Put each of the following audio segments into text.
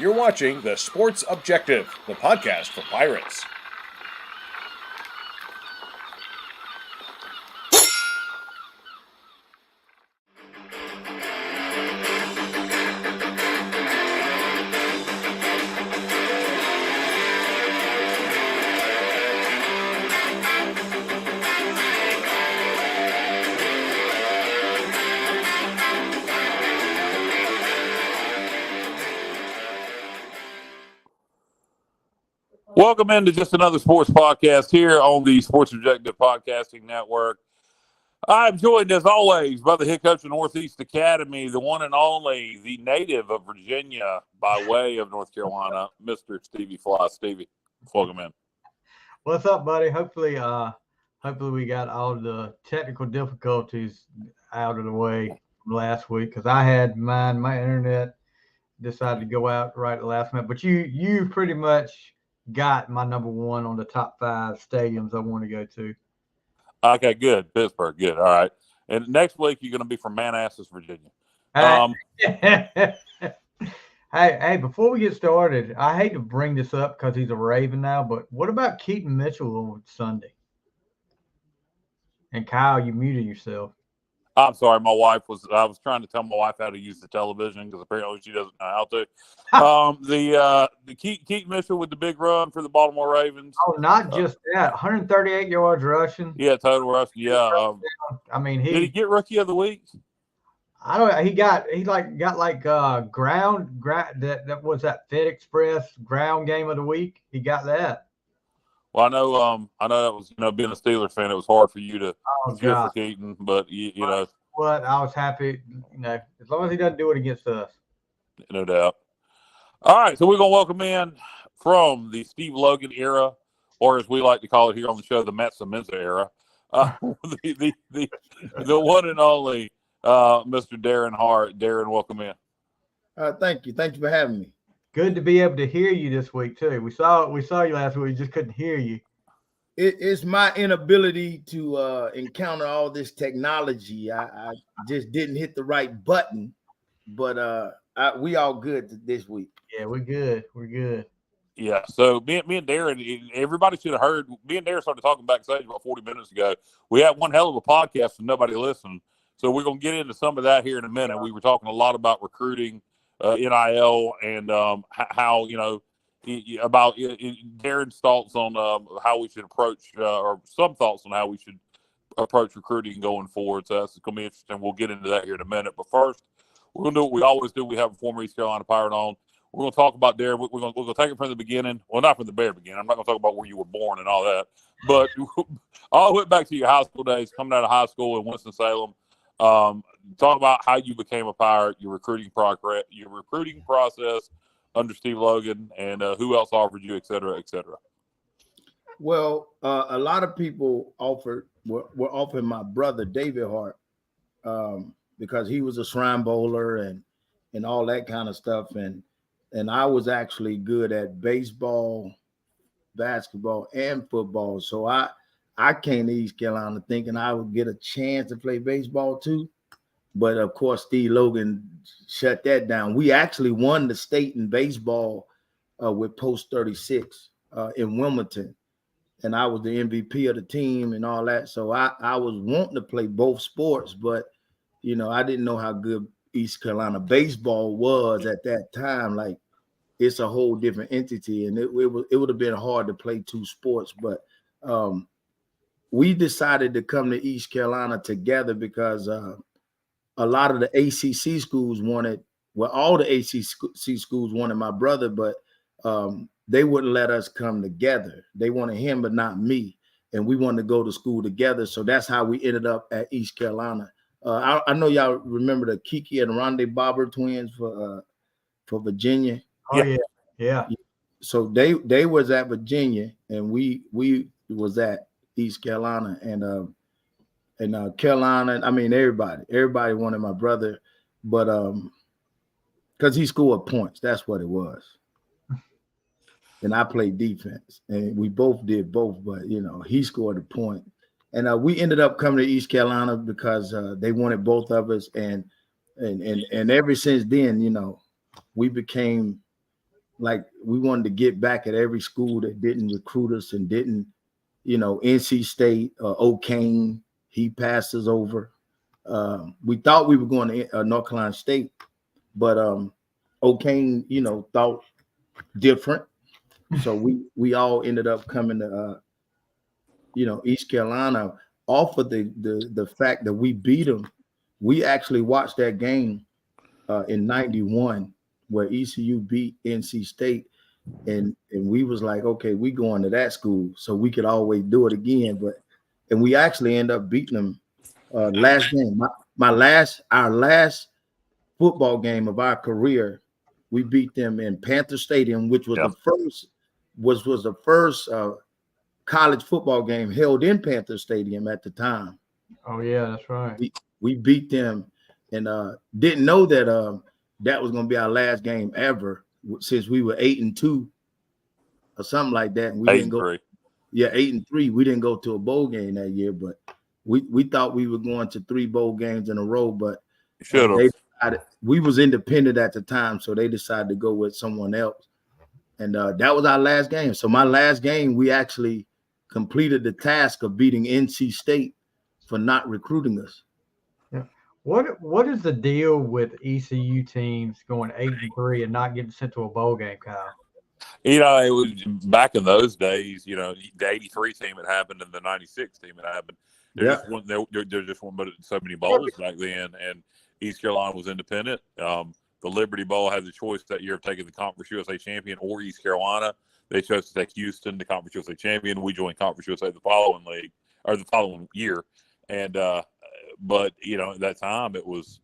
You're watching The Sports Objective, the podcast for Pirates. Welcome into just another sports podcast here on the Sports Objective Podcasting Network. I'm joined, as always, by the head coach of Northeast Academy, the one and only, the native of Virginia by way of North Carolina, Mr. Stevie Fly. Stevie, welcome in. What's up, buddy? Hopefully we got all the technical difficulties out of the way from last week, because I had mine. My internet decided to go out right at the last minute. But you pretty much got my number one on the top 5 stadiums I want to go to. Okay, good. Pittsburgh, good. All right. And next week, you're going to be from Manassas, Virginia. Hey, before we get started, I hate to bring this up because he's a Raven now, but what about Keaton Mitchell on Sunday? And Kyle, you muted yourself. I'm sorry, I was trying to tell my wife how to use the television because apparently she doesn't know how to. The Keaton Mitchell with the big run for the Baltimore Ravens. Oh, not just that, 138 yards rushing. Yeah, total rushing. Yeah. I mean, did he get Rookie of the Week? I don't know. He got ground that was that Fed Express ground game of the week. He got that. Well, I know that was, being a Steelers fan, it was hard for you to cheer for Keaton, but you know what? I was happy, as long as he doesn't do it against us. No doubt. All right, so we're gonna welcome in from the Steve Logan era, or as we like to call it here on the show, the Matt Semenza era, the one and only Mr. Daren Hart. Daren, welcome in. Thank you for having me. Good to be able to hear you this week too. We saw you last week. We just couldn't hear you. It's my inability to encounter all this technology. I just didn't hit the right button, but we all good this week. Yeah, we're good. We're good. Yeah. So me and Daren, everybody should have heard. Me and Daren started talking backstage about 40 minutes ago. We had one hell of a podcast and nobody listened. So we're gonna get into some of that here in a minute. We were talking a lot about recruiting. NIL and how about Daren's thoughts on how we should approach or some thoughts on how we should approach recruiting going forward. So that's going to be interesting. We'll get into that here in a minute. But first, we're going to do what we always do. We have a former East Carolina Pirate on. We're going to talk about Daren. We're going to take it from the beginning. Well, not from the very beginning. I'm not going to talk about where you were born and all that. But I went back to your high school days, coming out of high school in Winston-Salem. Talk about how you became a Pirate, your recruiting process under Steve Logan, and who else offered you, et cetera, et cetera. Well, a lot of people were offering my brother David Hart because he was a shrine bowler and all that kind of stuff, and I was actually good at baseball, basketball, and football, so I came to East Carolina thinking I would get a chance to play baseball too. But, of course, Steve Logan shut that down. We actually won the state in baseball with Post 36 in Wilmington. And I was the MVP of the team and all that. So I was wanting to play both sports, but, I didn't know how good East Carolina baseball was at that time. Like, it's a whole different entity. And it would have been hard to play 2 sports. But we decided to come to East Carolina together because a lot of the ACC schools all the ACC schools wanted my brother, but they wouldn't let us come together. They wanted him, but not me. And we wanted to go to school together. So that's how we ended up at East Carolina. I know y'all remember the Kiki and Rondé Barber twins for Virginia. Oh, yeah. So they was at Virginia, and we was at East Carolina, and Carolina. I mean, everybody wanted my brother, but because he scored points, that's what it was. And I played defense, and we both did both, but he scored a point. And we ended up coming to East Carolina because they wanted both of us, and ever since then, we became like we wanted to get back at every school that didn't recruit us and didn't, NC State, O'Kane, he passed us over. We thought we were going to North Carolina State, but O'Kane, thought different. So we all ended up coming to East Carolina off of the fact that we beat them. We actually watched that game in '91 where ECU beat NC State, and we was like, okay, we going to that school, so we could always do it again. And we actually end up beating them last game. Our last football game of our career, we beat them in Panther Stadium, which was the first college football game held in Panther Stadium at the time. Oh yeah, that's right. We beat them, and didn't know that that was going to be our last game ever, since we were 8-2 or something like that. And we didn't go. 8-3. Yeah, 8-3. We didn't go to a bowl game that year, but we thought we were going to 3 bowl games in a row. But we was independent at the time, so they decided to go with someone else. And that was our last game. So my last game, we actually completed the task of beating NC State for not recruiting us. Yeah. What is the deal with ECU teams going 8-3 and not getting sent to a bowl game, Kyle? It was back in those days. The '83 team had happened and the '96 team had happened. There just weren't but so many bowls back then, and East Carolina was independent. The Liberty Bowl had the choice that year of taking the Conference USA champion or East Carolina. They chose to take Houston, the Conference USA champion. We joined Conference USA the following year. And but at that time it was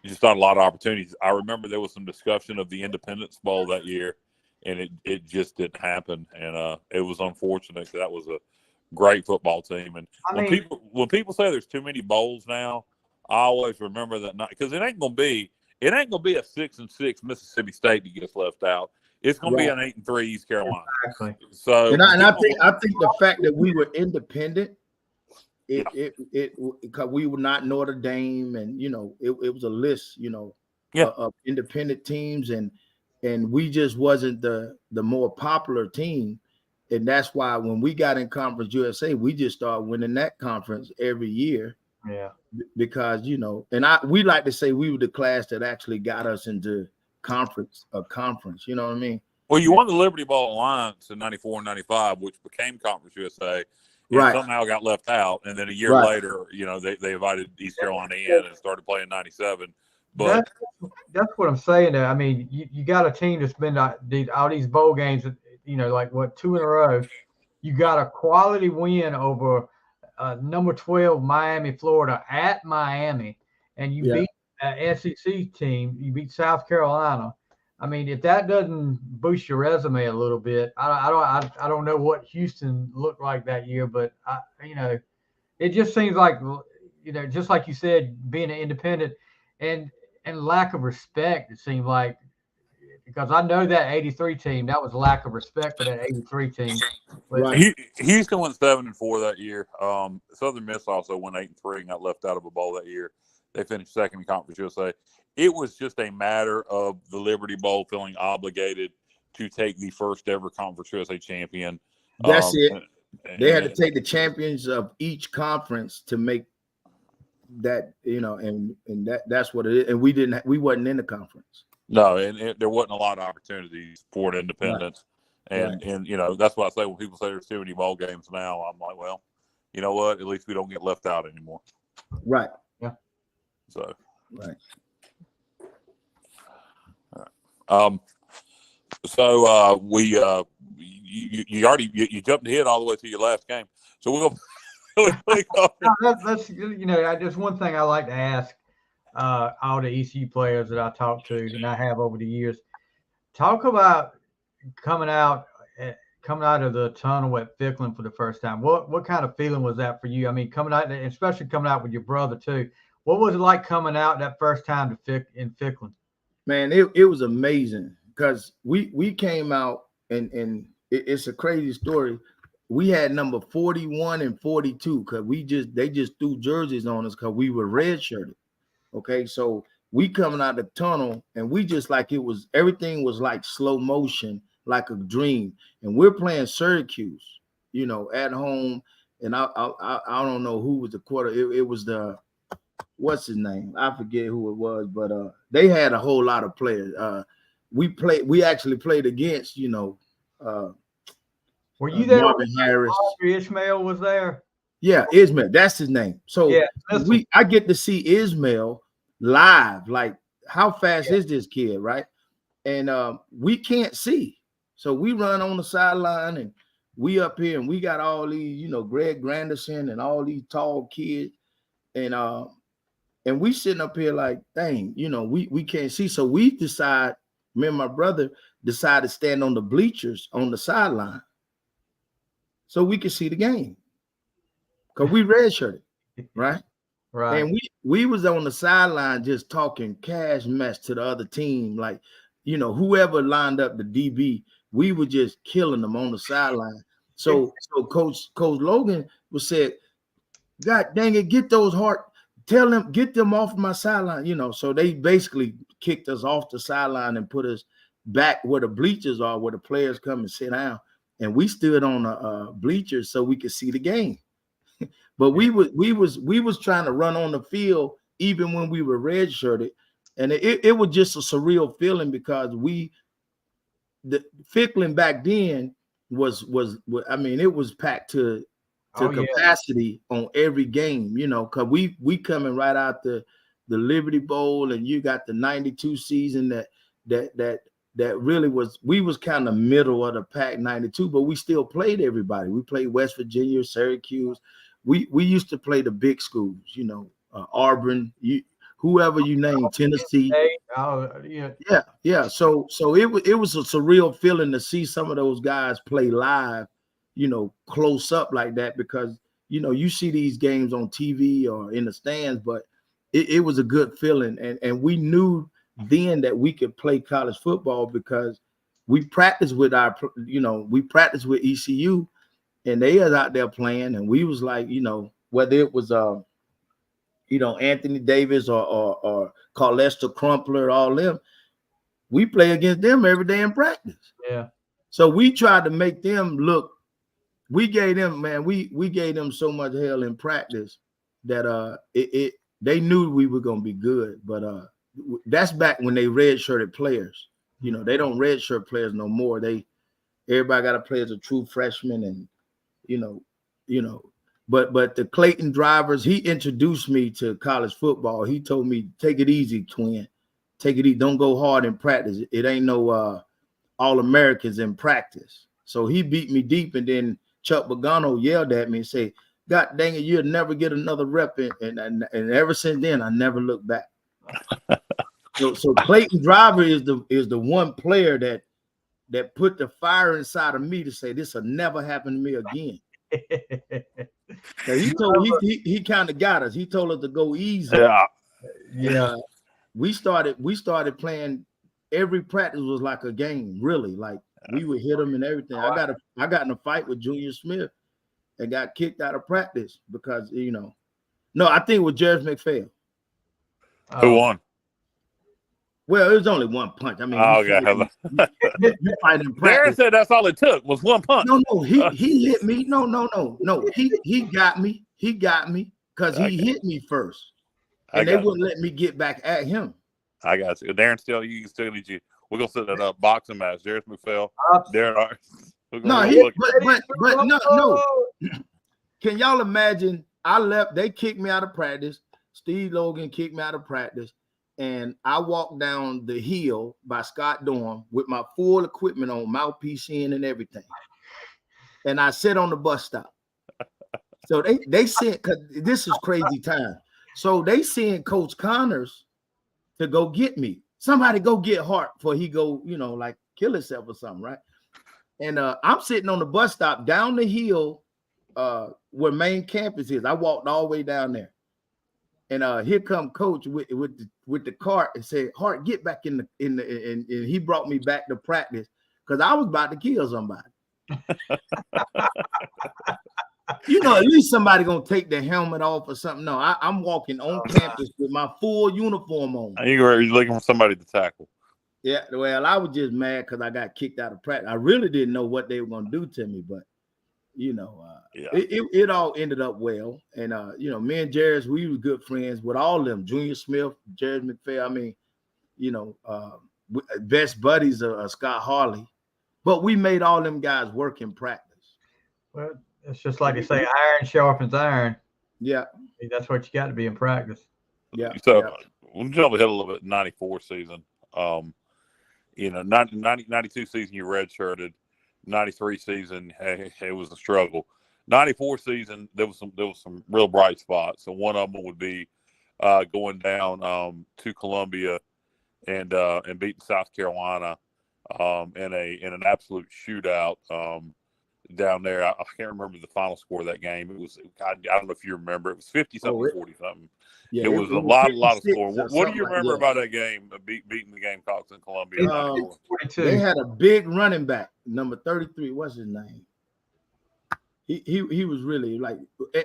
just not a lot of opportunities. I remember there was some discussion of the Independence Bowl that year, and it just didn't happen. And it was unfortunate. That was a great football team. And when people say there's too many bowls now, I always remember that night, because it ain't gonna be a 6-6 Mississippi State that gets left out. It's gonna be an 8-3 East Carolina. Exactly. So I think the fact that we were independent, because we were not Notre Dame, and it was a list, of independent teams, and we just wasn't the more popular team. And that's why when we got in Conference USA, we just started winning that conference every year. Yeah. Because, we like to say we were the class that actually got us into conference, you know what I mean? Well, you won the Liberty Bowl Alliance in '94 and '95, which became Conference USA. And somehow got left out. And then a year later, they invited East Carolina in and started playing '97. But that's what I'm saying there. I mean, you got a team that's been all these bowl games, like 2 in a row. You got a quality win over number 12 Miami, Florida at Miami, and you beat an SEC team. You beat South Carolina. I mean, if that doesn't boost your resume a little bit, I don't know what Houston looked like that year, but it just seems like, just like you said, being an independent and lack of respect. It seemed like, because I know that '83 team, that was lack of respect for that '83 team. But, Houston went 7-4 that year. Southern Miss also went 8-3 and got left out of a bowl that year. They finished second in Conference USA. It was just a matter of the Liberty Bowl feeling obligated to take the first ever Conference USA champion. That's it. They had to take the champions of each conference to make that, and that's what it is. And we wasn't in the conference. No, and there wasn't a lot of opportunities for an independence. Right. And that's what I say when people say there's too many bowl games now. I'm like, well, you know what? At least we don't get left out anymore. Right. Yeah. So. Right. So you already jumped ahead all the way to your last game. So we'll that's just one thing I like to ask all the ECU players that I talk to and I have over the years. Talk about coming out of the tunnel at Ficklin for the first time. What kind of feeling was that for you? I mean, coming out, especially coming out with your brother too. What was it like coming out that first time in Ficklin? Man, it was amazing, because we came out and it's a crazy story. We had number 41 and 42 because they just threw jerseys on us because we were red shirted. Okay, so we coming out the tunnel, and we just like everything was like slow motion, like a dream. And we're playing Syracuse, at home. And I don't know who was the quarter. It was the what's his name? I forget who it was, but they had a whole lot of players. We actually played against, were you there? Marvin Harris. Ishmael was there. Yeah, Ismail, that's his name. So yeah, I get to see Ismail live. Like, how fast is this kid, right? And we can't see. So we run on the sideline, and we up here, and we got all these, Greg Granderson and all these tall kids. And we sitting up here like, dang, we can't see. So me and my brother decided to stand on the bleachers on the sideline so we could see the game. Because we redshirted, right? Right. And we was on the sideline just talking cash mess to the other team. Like, whoever lined up the DB, we were just killing them on the sideline. So Coach Logan said, God dang it, get those Hart, tell them, get them off my sideline, So they basically kicked us off the sideline and put us back where the bleachers are, where the players come and sit down. And we stood on the bleachers so we could see the game. But we was trying to run on the field even when we were redshirted, and it was just a surreal feeling because the Ficklin back then was it was packed to capacity on every game, because we coming right out the Liberty Bowl, and you got the 92 season that really we was kind of middle of the pack 92, but we still played everybody. We played West Virginia, Syracuse. We used to play the big schools, Auburn, whoever you name, Tennessee. Yeah. So it was a surreal feeling to see some of those guys play live, close up like that, because you see these games on TV or in the stands, but it was a good feeling, and we knew then that we could play college football because we practiced with with ECU. And they was out there playing, and we was like, whether it was Anthony Davis or Carlester Crumpler, all them, we play against them every day in practice. Yeah. So we tried to make them look. We gave them so much hell in practice that they knew we were gonna be good. But that's back when they redshirted players. They don't redshirt players no more. Everybody got to play as a true freshman, and but the Clayton drivers, he introduced me to college football. He told me, take it easy, twin. Take it easy. Don't go hard in practice. It ain't no All-Americans in practice. So he beat me deep, and then Chuck Pagano yelled at me and said, God dang it, you'll never get another rep. And ever since then, I never looked back. So Clayton Driver is the one player that put the fire inside of me to say this will never happen to me again. He kind of got us. He told us to go easy. Yeah. We started playing. Every practice was like a game, really. Like, we would hit them and everything. I got in a fight with Junior Smith and got kicked out of practice because no, I think it was Jerry McPhail. Who won? Well, it was only one punch. I mean, you fight in practice. Daren said that's all it took was one punch. No, he hit me. No. He got me. He got me because he hit me first, and they wouldn't let me get back at him. I got you. Daren still need you. We're gonna set that up boxing match. Daren McPhail, Daren Hart. No, but no. Can y'all imagine? I left. They kicked me out of practice. Steve Logan kicked me out of practice. And I walked down the hill by Scott Dorm with my full equipment on, mouthpiece in and everything. And I sat on the bus stop. So they sent, because this is crazy time. So they sent Coach Connors to go get me. Somebody go get Hart before he go, like kill himself or something, right? And I'm sitting on the bus stop down the hill where main campus is. I walked all the way down there. And here come Coach with the cart and said, Hart, get back in the and he brought me back to practice because I was about to kill somebody. You know, at least somebody gonna take their helmet off or something. No, I'm walking on campus with my full uniform on. You're looking for somebody to tackle. Yeah, well, I was just mad because I got kicked out of practice. I really didn't know what they were gonna do to me, but you know, it all ended up well. And you know, me and Jairus, we were good friends with all of them. Junior Smith, Jared McPhail. I mean, you know, best buddies of Scott Harley. But we made all them guys work in practice. Well, it's just like they say, iron sharpens iron. Yeah. That's what you got to be in practice. Yeah. So we'll jump ahead a little bit. 94 season. You know, 92 season you redshirted. 93 season, hey, it was a struggle. 94 season, there was some real bright spots. And one of them would be going down to Columbia and beating South Carolina in an absolute shootout down there. I can't remember the final score of that game. It was, I don't know if you remember, it was 50-something, 40-something. Yeah, it was a lot of score. What do you remember about that game, beating the Gamecocks in Columbia? They had a big running back, number 33. What's his name? He was really like,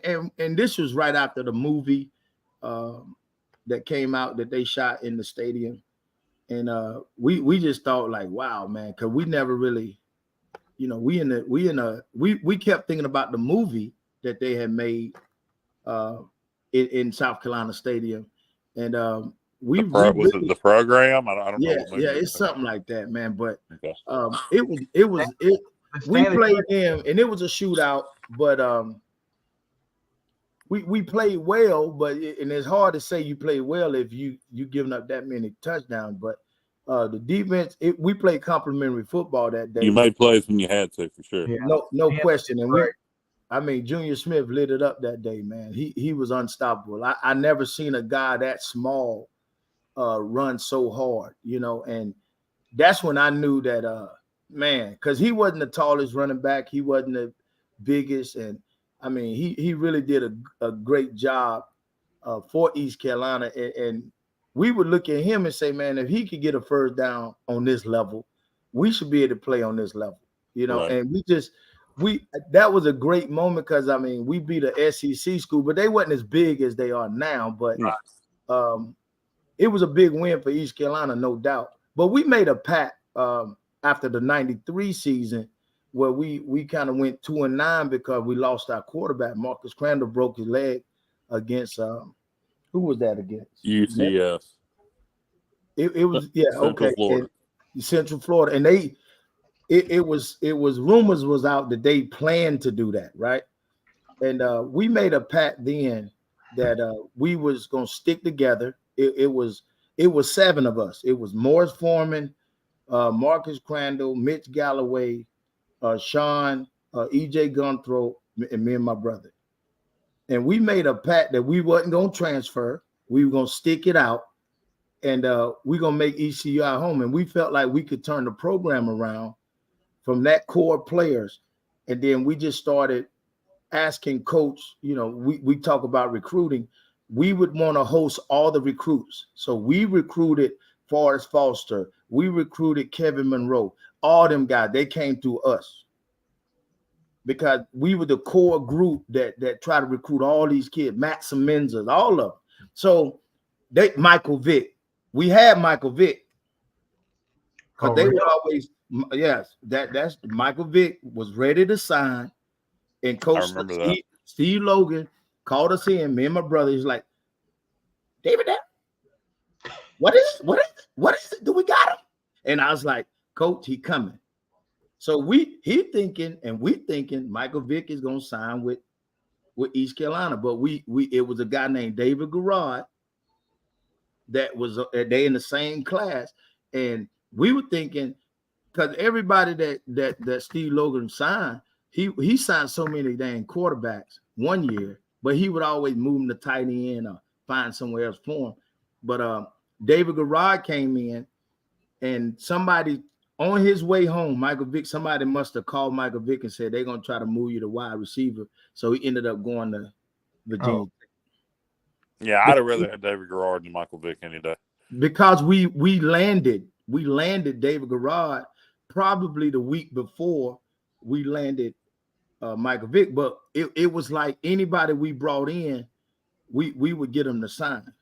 and this was right after the movie that came out that they shot in the stadium. And we just thought like, wow, man, because we never really, you know, we kept thinking about the movie that they had made in South Carolina Stadium, and was it the program? I don't know. Yeah, it's something like that, man. But we played them, and it was a shootout, but we played well, and it's hard to say you played well if you giving up that many touchdowns. But the defense, we played complimentary football that day. You made plays when you had to, for sure. Yeah. No question. And Junior Smith lit it up that day, man. He was unstoppable. I never seen a guy that small run so hard, you know, and that's when I knew that man, because he wasn't the tallest running back, he wasn't the biggest, and I mean he really did a great job for East Carolina, and we would look at him and say, man, if he could get a first down on this level, we should be able to play on this level, you know. Right. And that was a great moment because I mean we beat a SEC school, but they wasn't as big as they are now, but it was a big win for East Carolina, no doubt. But we made a pact after the 93 season where we kind of went 2-9 because we lost our quarterback. Marcus Crandall broke his leg against who was that against? UCF. It was Central Florida. Central Florida, and it was rumors was out that they planned to do that, right? And we made a pact then that we was gonna stick together. It was 7 of us. It was Morris Foreman, Marcus Crandall, Mitch Galloway, Sean, EJ Gunthrope, and me and my brother. And we made a pact that we wasn't going to transfer. We were going to stick it out, and we're going to make ECU our home. And we felt like we could turn the program around from that core players. And then we just started asking coach, you know, we talk about recruiting. We would want to host all the recruits. So we recruited Forrest Foster. We recruited Kevin Monroe. All them guys, they came through us because we were the core group that tried to recruit all these kids, Matt Semenza, all of them. So Michael Vick, we had Michael Vick because they were always, yes, that's Michael Vick was ready to sign, and Coach Steve Logan called us in, me and my brother. He's like, David, what is it? Do we got him? And I was like, Coach, he coming. So we thinking Michael Vick is gonna sign with East Carolina, but it was a guy named David Garrard that was they in the same class, and we were thinking because everybody that Steve Logan signed, he signed so many dang quarterbacks one year, but he would always move them to tight end or find somewhere else for him. But David Garrard came in, and somebody on his way home, somebody must have called Michael Vick and said they're gonna try to move you to wide receiver. So he ended up going to Virginia. Oh. Yeah, I'd have rather had David Garrard than Michael Vick any day. Because we landed David Garrard probably the week before we landed Michael Vick, but it was like anybody we brought in, we would get them to sign.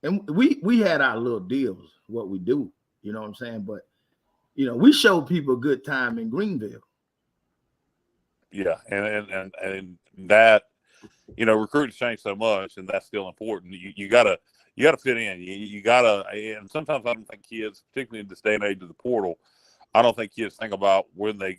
And we had our little deals, what we do, you know what I'm saying? But, you know, we showed people a good time in Greenville. Yeah, and that, you know, recruiting changed so much, and that's still important. You gotta fit in. You gotta, and sometimes I don't think kids, particularly in this day and age of the portal, I don't think kids think about where they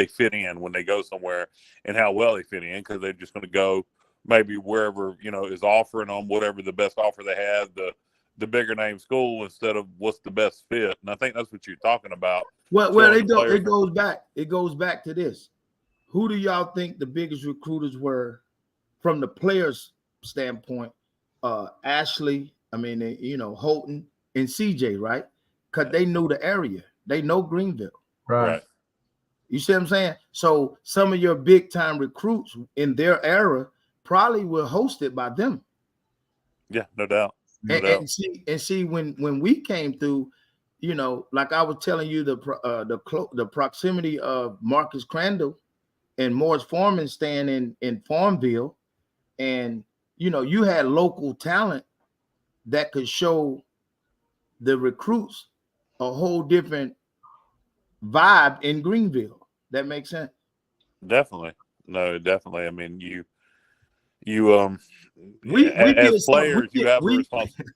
fit in when they go somewhere and how well they fit in, because they're just going to go maybe wherever, you know, is offering them whatever the best offer they have, the bigger name school, instead of what's the best fit. And I think that's what you're talking about. Well, it goes back to this. Who do y'all think the biggest recruiters were from the players' standpoint? Ashley, Holton and CJ, right? Because they knew the area. They know Greenville. Right. You see what I'm saying? So some of your big time recruits in their era probably were hosted by them. Yeah, no doubt. And see when we came through, you know, like I was telling you, the proximity of Marcus Crandall and Morris Foreman staying in Farmville, and you know, you had local talent that could show the recruits a whole different vibe in Greenville. That makes sense. Definitely. No, definitely. I mean, we as players, you have a responsibility.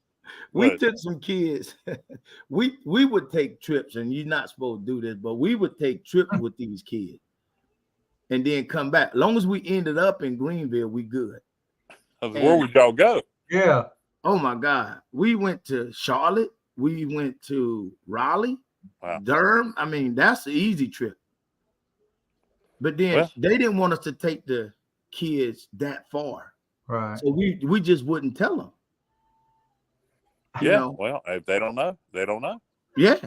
We took some kids. we would take trips, and you're not supposed to do this, but we would take trips with these kids and then come back. As long as we ended up in Greenville, we good. Where would y'all go? Yeah. Oh my God. We went to Charlotte. We went to Raleigh. Wow. Durham. I mean, that's an easy trip. But then they didn't want us to take the kids that far. Right. So we just wouldn't tell them. Yeah. You know? Well, if they don't know, they don't know. Yeah.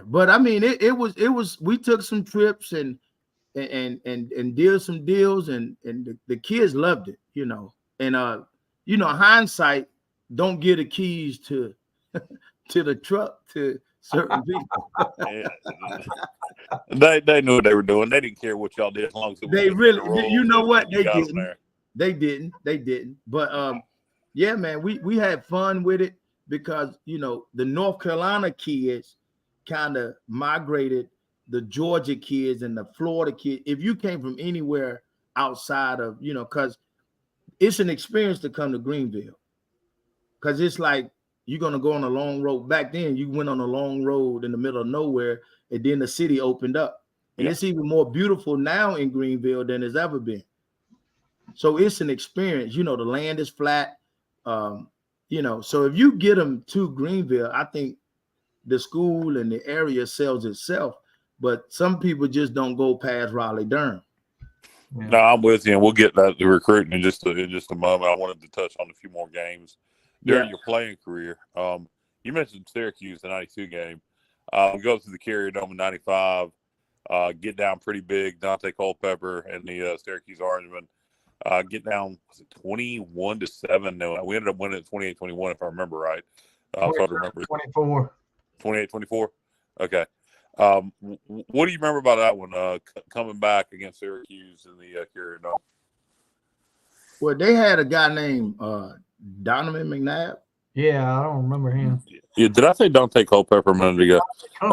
But I mean, it was we took some trips and did some deals, and the kids loved it, you know. And you know, hindsight, don't give the keys to the truck to certain people. They knew what they were doing. They didn't care what y'all did, as long as they really, you know what, they didn't. But yeah, man, we had fun with it, because you know, the North Carolina kids kind of migrated the Georgia kids and the Florida kids. If you came from anywhere outside of, you know, because it's an experience to come to Greenville, because it's like you're going to go on a long road. Back then, you went on a long road in the middle of nowhere, and then the city opened up. And it's even more beautiful now in Greenville than it's ever been. So it's an experience. You know, the land is flat. You know, so if you get them to Greenville, I think the school and the area sells itself. But some people just don't go past Raleigh-Durham. Yeah. No, I'm with you, and we'll get that to recruiting in just a moment. I wanted to touch on a few more games during your playing career. You mentioned Syracuse, the 92 game. We go to the Carrier Dome in 95, get down pretty big. Dante Culpepper and the Syracuse Orangemen get down, was it 21-7? No, we ended up winning at 28-21, if I remember right. So I remember 24. 28-24? Okay. What do you remember about that one, coming back against Syracuse in the Carrier Dome? Well, they had a guy named Donovan McNabb. Yeah, I don't remember him. Yeah, did I say Dante Culpepper a minute ago?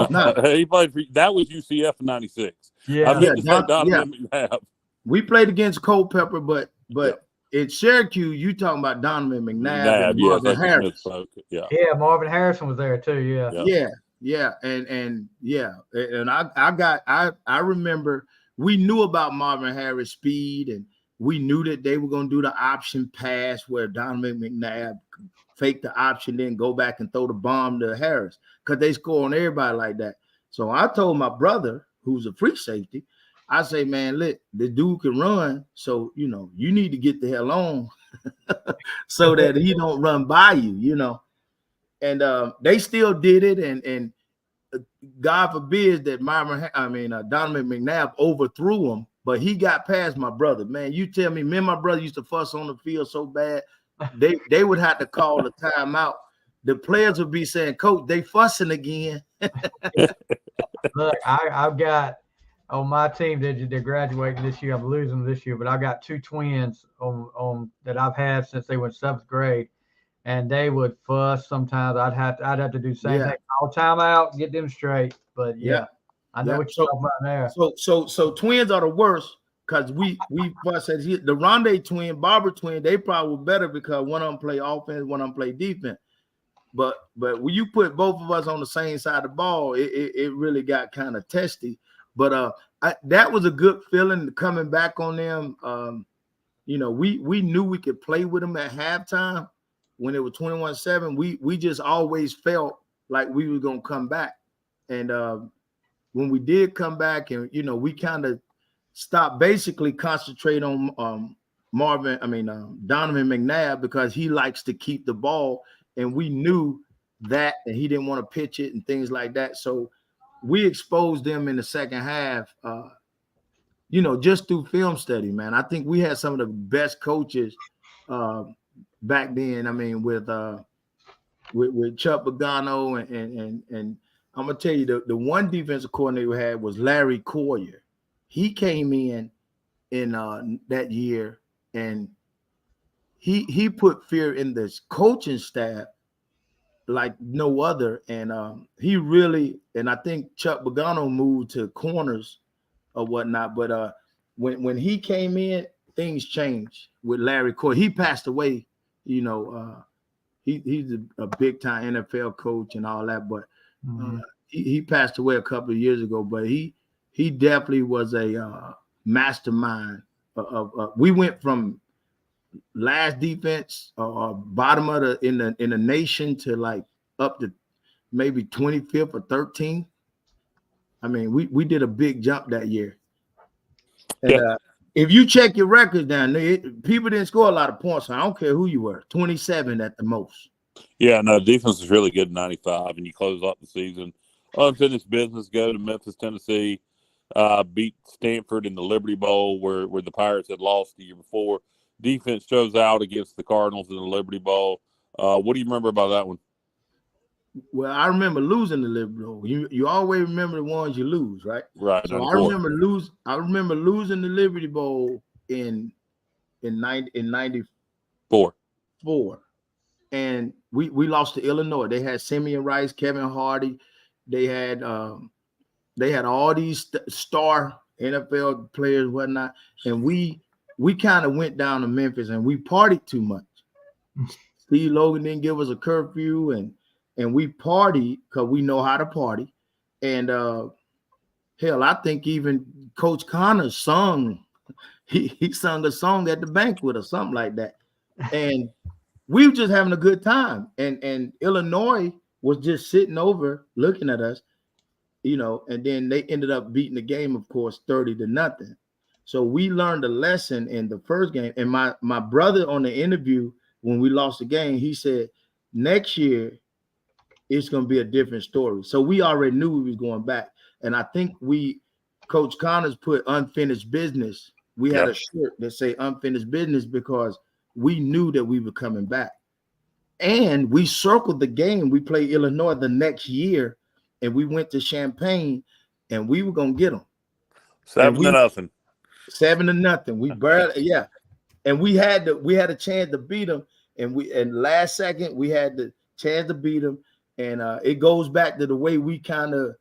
No. He played that was UCF in 96. Yeah, I meant to say Donovan McNabb. We played against Culpepper, but in Syracuse, you talking about Donovan McNabb and Marvin Harris. Yeah, Marvin Harrison was there too. Yeah, and I remember we knew about Marvin Harris' speed, and we knew that they were going to do the option pass where Donovan McNabb fake the option, then go back and throw the bomb to Harris, because they score on everybody like that. So I told my brother, who's a free safety, I say, man, look, the dude can run, so you know, you need to get the hell on so that he don't run by you, you know. And they still did it, and God forbid that Donovan McNabb overthrew him, but he got past my brother. Man, you tell me, and my brother used to fuss on the field so bad, they would have to call a timeout. The players would be saying, "Coach, they fussing again." Look, I've got on my team, they're graduating this year. I'm losing them this year, but I got two twins on that I've had since they went 7th grade, and they would fuss sometimes. I'd have to do the same thing. All time out, get them straight. But I know what you're talking about there. So twins are the worst because we fuss at the Rondé twin, Barber twin. They probably were better because one of them play offense, one of them play defense. But when you put both of us on the same side of the ball, it really got kind of testy. But that was a good feeling coming back on them. We knew we could play with them at halftime when it was 21-7. We just always felt like we were gonna come back. And when we did come back, and we kind of stopped basically concentrate on Donovan McNabb because he likes to keep the ball. And we knew that, and he didn't want to pitch it and things like that. So we exposed them in the second half, just through film study, man. I think we had some of the best coaches back then. I mean, with Chuck Pagano and I'm gonna tell you the one defensive coordinator we had was Larry Coyer. He came in that year and he put fear in this coaching staff like no other. And he really, and I think Chuck Pagano moved to corners or whatnot. But when he came in, things changed with Larry Coyer. He passed away, he's a big time NFL coach and all that, but he passed away a couple of years ago. But he definitely was a mastermind we went from last defense bottom of in the nation to like up to maybe 25th or 13th. I mean, we did a big jump that year. And if you check your records down there, people didn't score a lot of points. So I don't care who you were, 27 at the most. Yeah, no, defense was really good in 95, and you close out the season. Unfinished business, go to Memphis, Tennessee, beat Stanford in the Liberty Bowl where the Pirates had lost the year before. Defense shows out against the Cardinals in the Liberty Bowl. What do you remember about that one? Well, I remember losing the Liberty Bowl. You always remember the ones you lose, right? Right. So I remember losing the Liberty Bowl in 94. And we lost to Illinois. They had Simeon Rice, Kevin Hardy. They had all these star NFL players, whatnot. And we kind of went down to Memphis and we partied too much. Steve Logan didn't give us a curfew, and we partied because we know how to party. And hell, I think even Coach Connor sung. He sung a song at the banquet or something like that. And we were just having a good time. And Illinois was just sitting over looking at us, and then they ended up beating the game, of course, 30-0. So we learned a lesson in the first game. And my brother on the interview, when we lost the game, he said, next year, it's going to be a different story. So we already knew we was going back. And I think Coach Connors put unfinished business. We had a shirt that say unfinished business because we knew that we were coming back. And we circled the game. We played Illinois the next year, and we went to Champaign, and we were going to get them. 7-0. 7-0. We barely, and we had a chance to beat them, and last second we had the chance to beat them, and it goes back to the way we kind of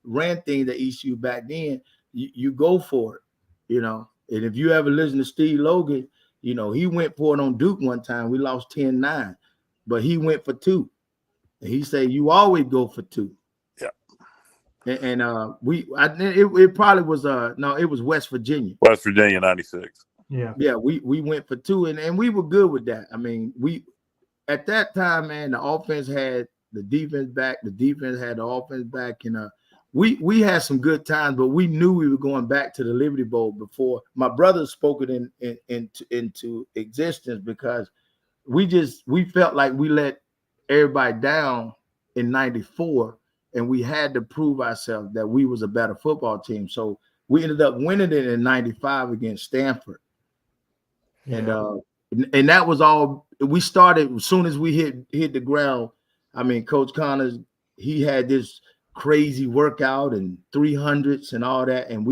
ran things at ECU back then. You go for it, And if you ever listen to Steve Logan, he went for it on Duke one time. We lost 10-9, but he went for 2, and he said you always go for 2. And it probably was it was West Virginia. West Virginia 96. Yeah, we went for 2, and we were good with that. I mean, we at that time, man, the offense had the defense back, the defense had the offense back, and we had some good times, but we knew we were going back to the Liberty Bowl before. My brother spoke it into existence because we felt like we let everybody down in 94. And we had to prove ourselves that we was a better football team. So we ended up winning it in 95 against Stanford. Yeah. And that was all we started as soon as we hit the ground. I mean, Coach Connors, he had this crazy workout and 300s and all that, and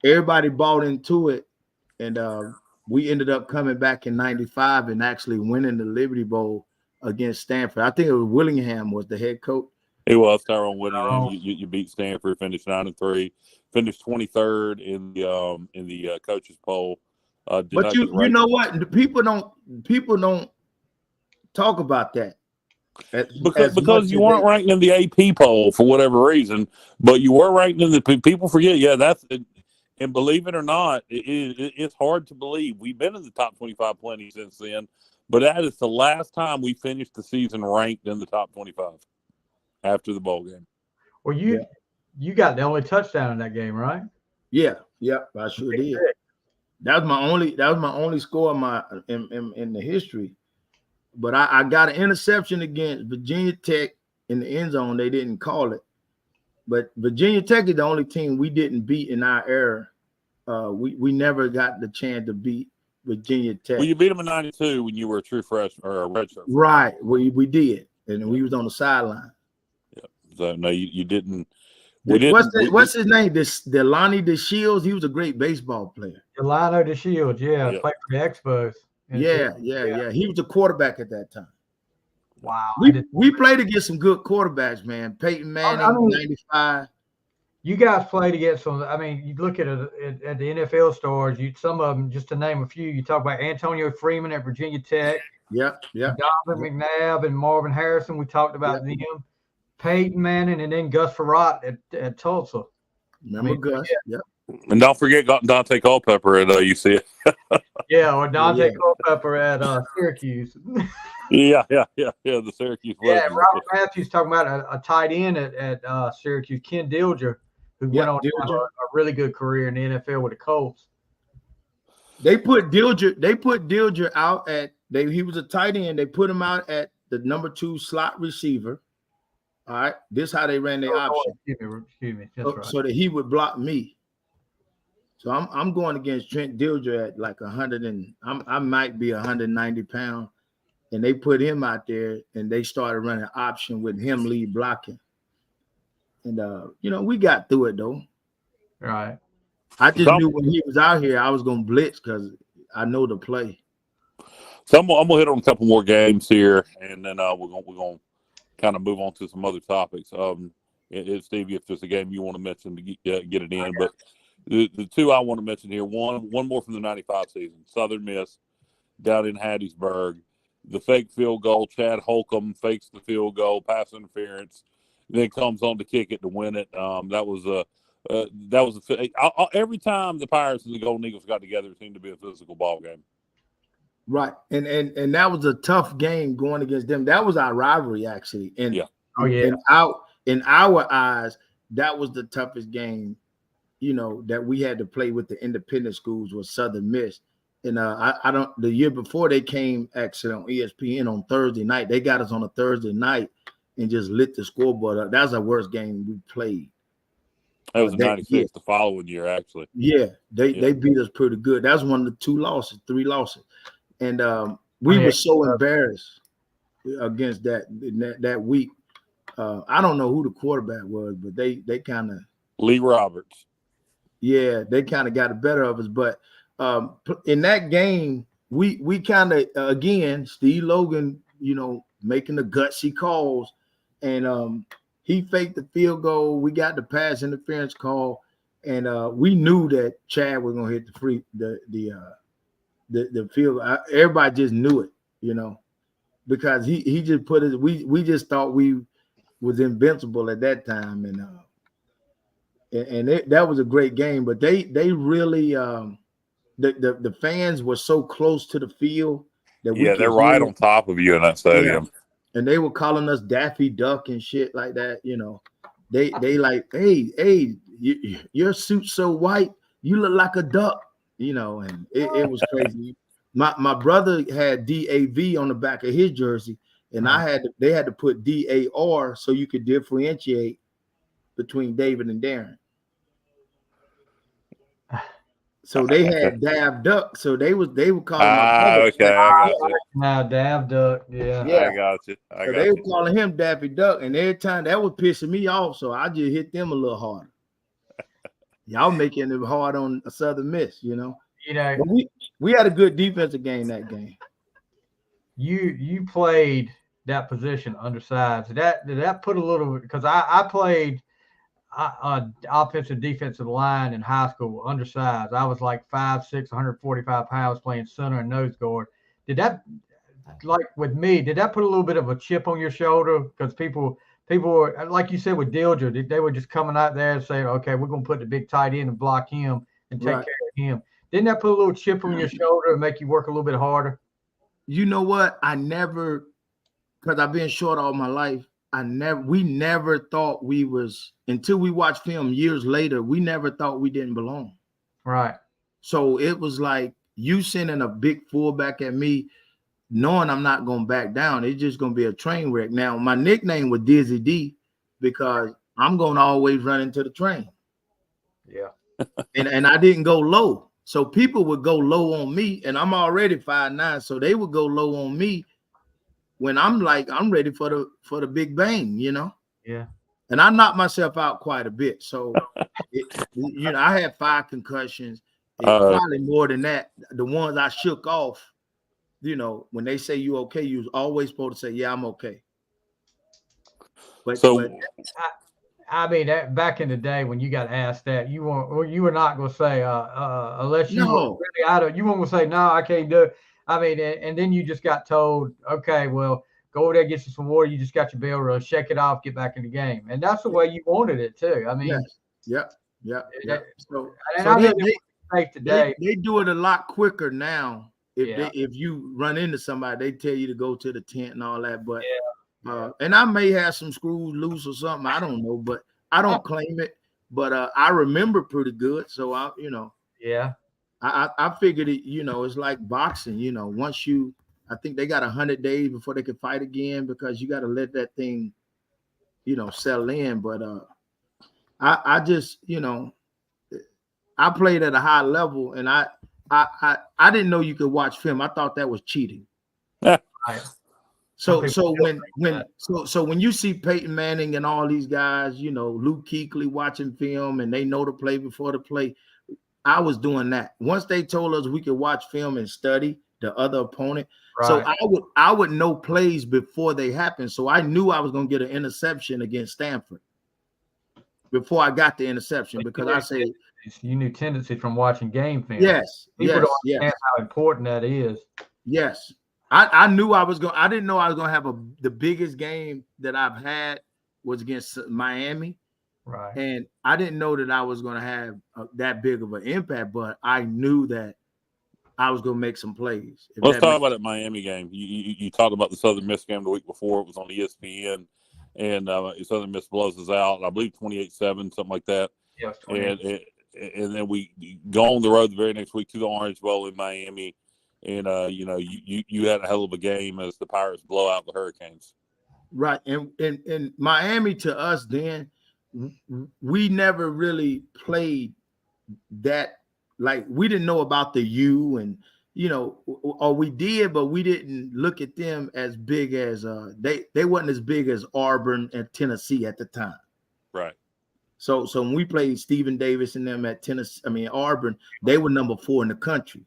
everybody bought into it, and we ended up coming back in '95 and actually winning the Liberty Bowl against Stanford. I think it was Willingham was the head coach. It was Tyrone Whittingham. Oh. You beat Stanford, finished 9-3, finished 23rd in the coaches poll. But you know what? People don't talk about that. Because you weren't ranked in the AP poll for whatever reason, but you were ranked in the people forget. Yeah, that's and believe it or not, it's hard to believe. We've been in the top 25 plenty since then, but that is the last time we finished the season ranked in the top 25 after the bowl game. Well, you got the only touchdown in that game, right? Yeah, I sure did. That was my only score in the history. But I got an interception against Virginia Tech in the end zone. They didn't call it. But Virginia Tech is the only team we didn't beat in our era. We never got the chance to beat Virginia Tech. Well, you beat them in '92 when you were a true freshman or a redshirt. Right. We did. And we was on the sideline. Yeah. So no, you didn't. What's his name? Delani DeShields. He was a great baseball player. Delano DeShields, played for the Expos. Yeah. He was a quarterback at that time. Wow. We played against some good quarterbacks, man. Peyton Manning, 95. You guys played against some. I mean, you look at the NFL stars. Some of them, just to name a few. You talk about Antonio Freeman at Virginia Tech. Yeah. Donovan McNabb and Marvin Harrison. We talked about them. Peyton Manning, and then Gus Frerotte at Tulsa. Remember Gus? Yeah. And don't forget Dante Culpepper at UCF. Or Dante Culpepper at Syracuse. Yeah, the Syracuse. Yeah, Robert Matthews talking about a tight end at Syracuse, Ken Dilger, who went on a really good career in the NFL with the Colts. They put Dilger out he was a tight end. They put him out at the number 2 slot receiver. All right, this is how they ran their option. Excuse me. That's right. So that he would block me. So I'm going against Trent Dilger at like 100 and I might be 190 pounds, and they put him out there and they started running option with him lead blocking. And we got through it though. Right. I just knew when he was out here I was gonna blitz because I know the play. So I'm gonna hit on a couple more games here, and then we're gonna kind of move on to some other topics. Stevie, if there's a game you want to mention to get it in, but the two I want to mention here, one more from the '95 season, Southern Miss down in Hattiesburg, the fake field goal. Chad Holcomb fakes the field goal, pass interference, then comes on to kick it to win it. That was every time the Pirates and the Golden Eagles got together, it seemed to be a physical ball game. Right, and that was a tough game going against them. That was our rivalry, actually. And in our eyes, that was the toughest game, that we had to play with the independent schools was Southern Miss. And the year before they came actually on ESPN on Thursday night, they got us on a Thursday night and just lit the scoreboard up. That was our worst game we played. That was 96 the following year, actually. Yeah, they beat us pretty good. That was one of the 3 losses. And we were so embarrassed against that week. I don't know who the quarterback was, but they kind of Lee Roberts. Yeah, they kind of got the better of us. But in that game, we kind of again Steve Logan, making the gutsy calls, and he faked the field goal. We got the pass interference call, and we knew that Chad was gonna hit the field. Everybody just knew it, because he just put it. We just thought we was invincible at that time, and that was a great game. But they really the fans were so close to the field that they're right on top of you in that stadium. Yeah. And they were calling us Daffy Duck and shit like that. They like, hey, your suit's so white, you look like a duck. And it was crazy. My brother had DAV on the back of his jersey, and they had to put DAR so you could differentiate between David and Daren. So they had Dav Duck. So they were calling my brother. Okay, I got you. Now, Dav Duck, yeah. I got you. So they were calling him Daffy Duck, and every time that was pissing me off. So I just hit them a little harder. Y'all making it hard on a Southern Miss, you know. But we had a good defensive game that game. You played that position undersized. Did that put a little, because I played offensive defensive line in high school undersized. I was like 5'6", 145 pounds playing center and nose guard. Did that, like with me, did that put a little bit of a chip on your shoulder? Because people were, like you said with Dilger, they were just coming out there and saying, okay, we're going to put the big tight end and block him and take care of him. Didn't that put a little chip on your shoulder and make you work a little bit harder? You know what? I never, because I've been short all my life, we never thought we was, until we watched film years later, we never thought we didn't belong. Right. So it was like you sending a big fullback at me, knowing I'm not going to back down. It's just going to be a train wreck. Now, my nickname was Dizzy D because I'm going to always run into the train. Yeah. and I didn't go low. So people would go low on me, and I'm already 5'9", so they would go low on me when I'm ready for the big bang, you know? Yeah. And I knocked myself out quite a bit. So, I had 5 concussions. Probably more than that. The ones I shook off, when they say you okay, you was always supposed to say, yeah, I'm okay. But I mean, that back in the day when you got asked that, you were not going to say, unless you were really out of, you weren't going to say, no, I can't do it. I mean, and then you just got told, okay, well, go over there, get you some water. You just got your bell rush, shake it off, get back in the game. And that's the way you wanted it too. I mean, yeah. So today, they do it a lot quicker now. If you run into somebody, they tell you to go to the tent and all that. But and I may have some screws loose or something. I don't know, but I don't claim it. But I remember pretty good. So I figured it, it's like boxing, once I think they got 100 days before they can fight again because you got to let that thing, settle in. But I just, I played at a high level and I didn't know you could watch film. I thought that was cheating. So when you see Peyton Manning and all these guys, Luke Kuechly watching film and they know the play before the play, I was doing that. Once they told us we could watch film and study the other opponent, so I would know plays before they happened. So I knew I was going to get an interception against Stanford before I got the interception because I said you knew tendency from watching game film. People don't understand how important that is. Yes. I knew I didn't know I was going to have the biggest game that I've had was against Miami. Right. And I didn't know that I was going to have that big of an impact, but I knew that I was going to make some plays. Let's talk about that Miami game. You talked about the Southern Miss game the week before. It was on ESPN, and Southern Miss blows us out. I believe 28-7, something like that. Yeah, and then we go on the road the very next week to the Orange Bowl in Miami, and you had a hell of a game as the Pirates blow out the Hurricanes. Right, and Miami to us then. We never really played that, like we didn't know about the U and or we did, but we didn't look at them as big as they wasn't as big as Auburn and Tennessee at the time. Right. So when we played Stephen Davis and them at Auburn, they were number 4 in the country.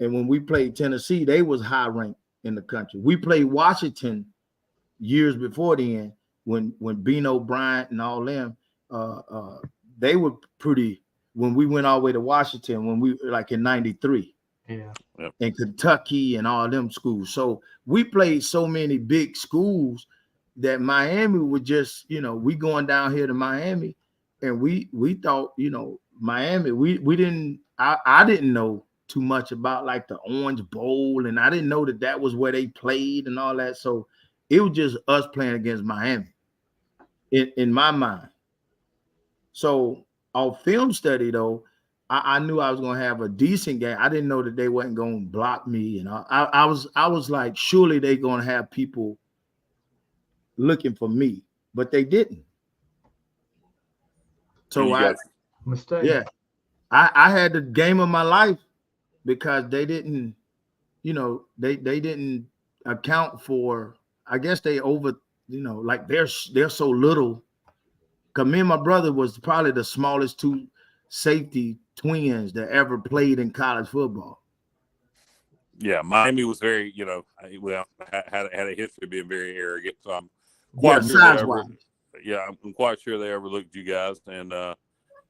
And when we played Tennessee, they was high ranked in the country. We played Washington years before then. When Bino Bryant and all them, they were pretty. When we went all the way to Washington, when we like in '93, and Kentucky and all them schools. So we played so many big schools that Miami would just, we going down here to Miami, and we thought, Miami. We didn't. I didn't know too much about like the Orange Bowl, and I didn't know that was where they played and all that. So it was just us playing against Miami. In my mind. So on film study though, I knew I was gonna have a decent game. I didn't know that they wasn't gonna block me, and I was like, surely they gonna have people looking for me, but they didn't. So mistake. I had the game of my life because they didn't, they didn't account for. I guess they over, like they're so little. Cause me and my brother was probably the smallest two safety twins that ever played in college football. Yeah, Miami was very, had a history of being very arrogant. So I'm quite sure size wise. I'm quite sure they overlooked you guys, and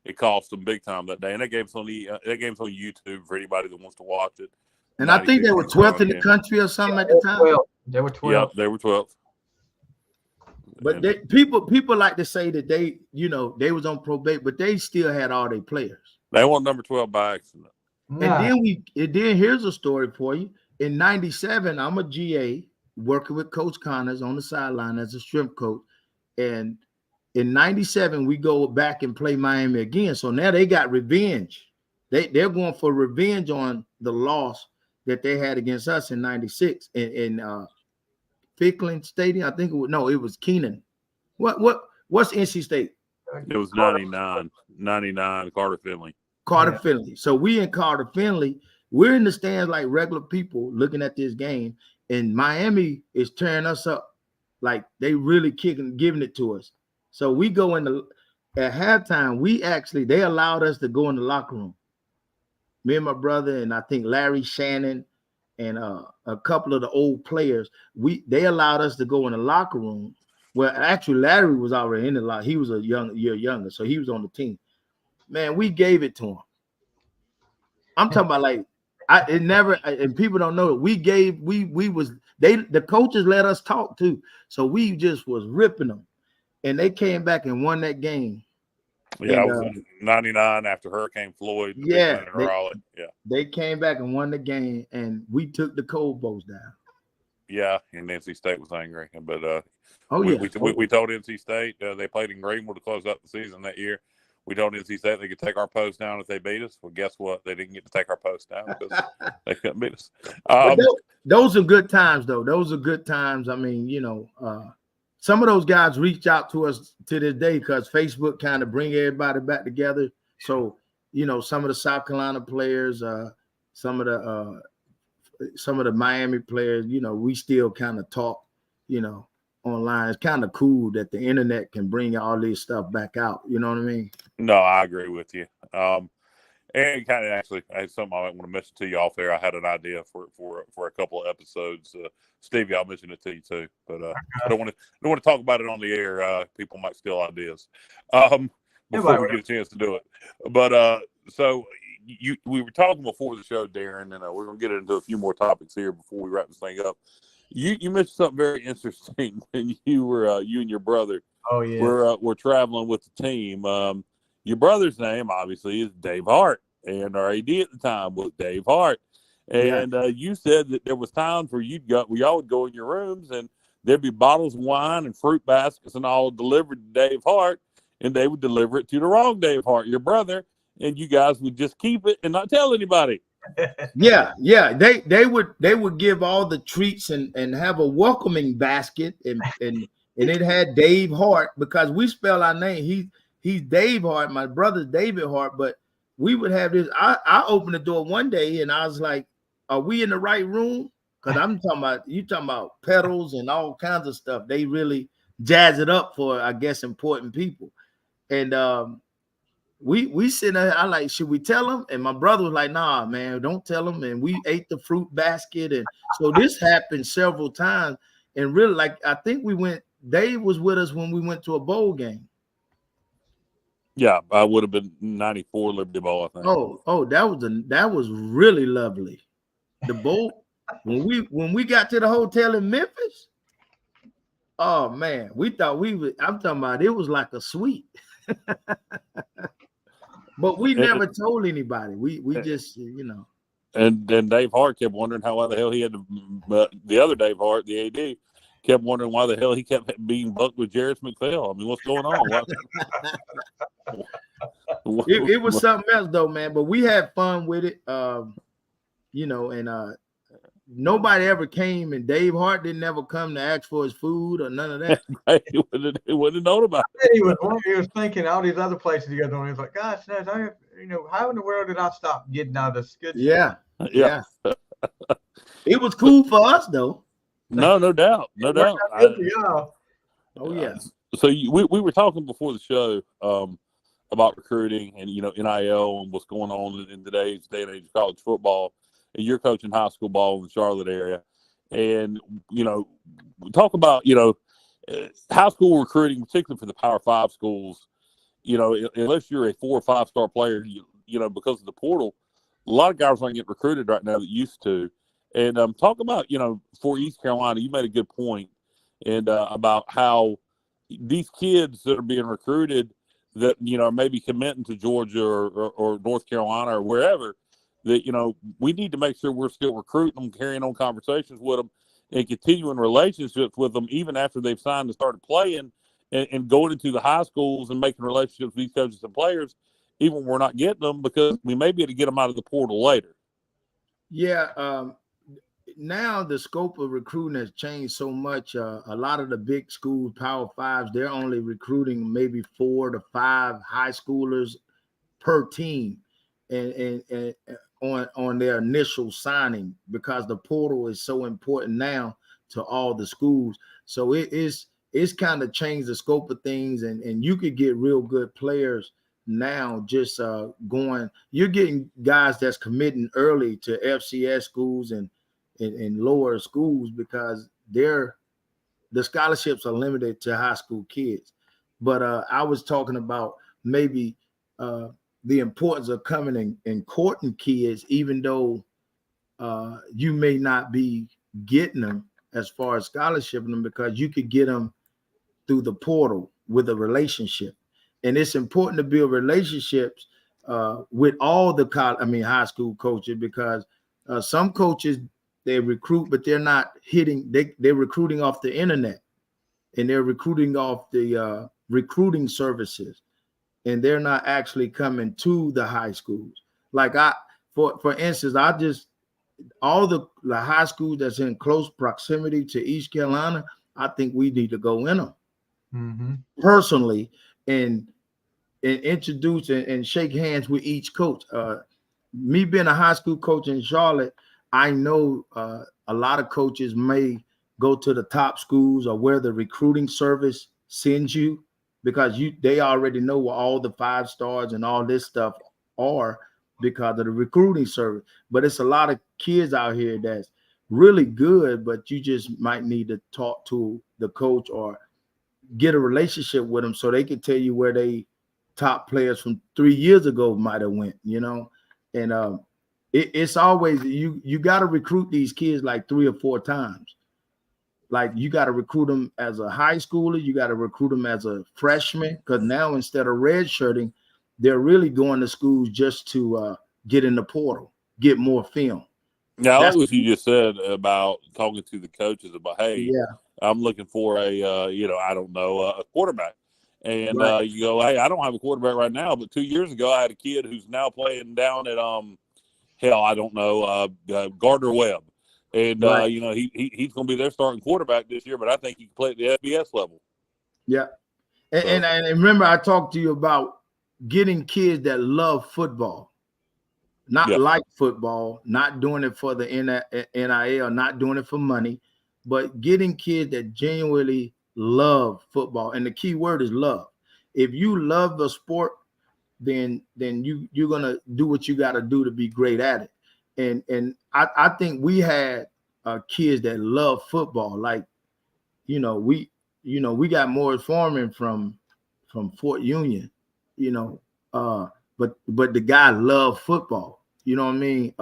it cost them big time that day. And that game's on YouTube for anybody that wants to watch it. And I think they were 12th in the country or something at the time. They were 12. Yeah, they were 12th. But people like to say that they was on probation, but they still had all their players. They weren't number 12 by accident. Nah. And then here's a story for you. In '97, I'm a GA working with Coach Connors on the sideline as a shrimp coach. And in '97, we go back and play Miami again. So now they got revenge. They're going for revenge on the loss that they had against us in '96 in Ficklin Stadium. I think it was Keenan. What's NC State? It was 99 Carter Finley. Finley. So we in Carter Finley. We're in the stands like regular people looking at this game, and Miami is tearing us up like they really giving it to us. So we go at halftime. They allowed us to go in the locker room. Me and my brother, and I think Larry Shannon and a couple of the old players, they allowed us to go in the locker room. Well, actually, Larry was already in the locker. He was a year younger, so he was on the team. Man, we gave it to him. I'm talking about and people don't know it. The coaches let us talk too. So we just was ripping them. And they came back and won that game. Yeah, it was in 99 after Hurricane Floyd. They came back and won the game, and we took the Cobos down. Yeah, and NC State was angry. But we told NC State they played in Greenville to close out the season that year. We told NC State they could take our post down if they beat us. Well, guess what? They didn't get to take our post down because they couldn't beat us. Those are good times, though. Those are good times. I mean, some of those guys reach out to us to this day because Facebook kind of bring everybody back together. So, some of the South Carolina players, some of the Miami players, we still kind of talk, online. It's kind of cool that the internet can bring all this stuff back out. You know what I mean? No, I agree with you. And kind of actually, I had something I might want to mention to you off there. I had an idea for a couple of episodes. Stevie, I'll mention it to you too, but I don't want to talk about it on the air. People might steal ideas before we get a chance to do it. But so we were talking before the show, Daren, and we're going to get into a few more topics here before we wrap this thing up. You mentioned something very interesting when you and your brother were traveling with the team. Your brother's name obviously is Dave Hart, and our AD at the time was Dave Hart. And you said that there was times where y'all would go in your rooms and there'd be bottles of wine and fruit baskets and all delivered to Dave Hart, and they would deliver it to the wrong Dave Hart, your brother, and you guys would just keep it and not tell anybody. Yeah. They would give all the treats and have a welcoming basket and it had Dave Hart because we spell our name. He's Dave Hart. My brother's David Hart, but we would have this. I opened the door one day and I was like, "Are we in the right room?" Because I'm talking about pedals and all kinds of stuff. They really jazz it up for, I guess, important people. And we sitting there, I like, should we tell them? And my brother was like, "Nah, man, don't tell them." And we ate the fruit basket. And so this happened several times. And really, like, I think Dave was with us when we went to a bowl game. Yeah, I would have been 94 Liberty Bowl, I think. Oh, that was really lovely. The bowl, when we got to the hotel in Memphis, oh man, we thought I'm talking about it was like a suite. But we never told anybody. We just, And then Dave Hart kept wondering why the hell he had to. The other Dave Hart, the AD, kept wondering why the hell he kept being bucked with Jarris McPhail. I mean, what's going on? It was something else though, man. But we had fun with it, and nobody ever came, and Dave Hart didn't ever come to ask for his food or none of that. He wouldn't have known about it. He was thinking all these other places you guys on. He was like, gosh, how in the world did I stop getting out of this good Yeah. Yeah. It was cool for us though. No doubt. No doubt. Oh yeah. So we were talking before the show about recruiting and NIL and what's going on in today's day and age of college football. And you're coaching high school ball in the Charlotte area, and talk about high school recruiting, particularly for the Power 5 schools. Unless you're a 4 or 5 star player, because of the portal, a lot of guys aren't getting recruited right now that used to. And talk about for East Carolina, you made a good point, and about how these kids that are being recruited that are maybe committing to Georgia or North Carolina or wherever, that we need to make sure we're still recruiting them, carrying on conversations with them, and continuing relationships with them even after they've signed and started playing, and going into the high schools and making relationships with these coaches and players, even when we're not getting them, because we may be able to get them out of the portal later. Yeah. Now the scope of recruiting has changed so much. A lot of the big schools, Power 5s, they're only recruiting maybe 4 to 5 high schoolers per team, and on their initial signing, because the portal is so important now to all the schools. So it's kind of changed the scope of things, and you could get real good players now just going. You're getting guys that's committing early to FCS schools and lower schools because the scholarships are limited to high school kids. But I was talking about maybe the importance of coming and courting kids, even though you may not be getting them as far as scholarshiping them, because you could get them through the portal with a relationship. And it's important to build relationships with all the high school coaches, because some coaches, they recruit, but they're not hitting. They're recruiting off the internet, and they're recruiting off the recruiting services, and they're not actually coming to the high schools. Like for instance, all the high schools that's in close proximity to East Carolina, I think we need to go in them personally and introduce and shake hands with each coach. Me being a high school coach in Charlotte, I know a lot of coaches may go to the top schools or where the recruiting service sends you, because they already know where all the 5 stars and all this stuff are because of the recruiting service. But it's a lot of kids out here that's really good, but you just might need to talk to the coach or get a relationship with them so they can tell you where they top players from 3 years ago might have went, and it's always you got to recruit these kids like 3 or 4 times. Like you got to recruit them as a high schooler, you got to recruit them as a freshman, because now instead of redshirting, they're really going to schools just to get in the portal, get more film. Now, I like what you just said about talking to the coaches about, hey, yeah, I'm looking for a quarterback. And right. You go, hey, I don't have a quarterback right now, but 2 years ago I had a kid who's now playing down at Gardner Webb, and Right. he's going to be their starting quarterback this year. But I think he can play at the FBS level. Yeah, and remember I talked to you about getting kids that love football, not like football, not doing it for the NIL, not doing it for money, but getting kids that genuinely love football. And the key word is love. If you love the sport, then you're gonna do what you got to do to be great at it. And I think we had kids that love football. Like, we got Morris Foreman from Fort Union, but the guy loved football. You know what I mean?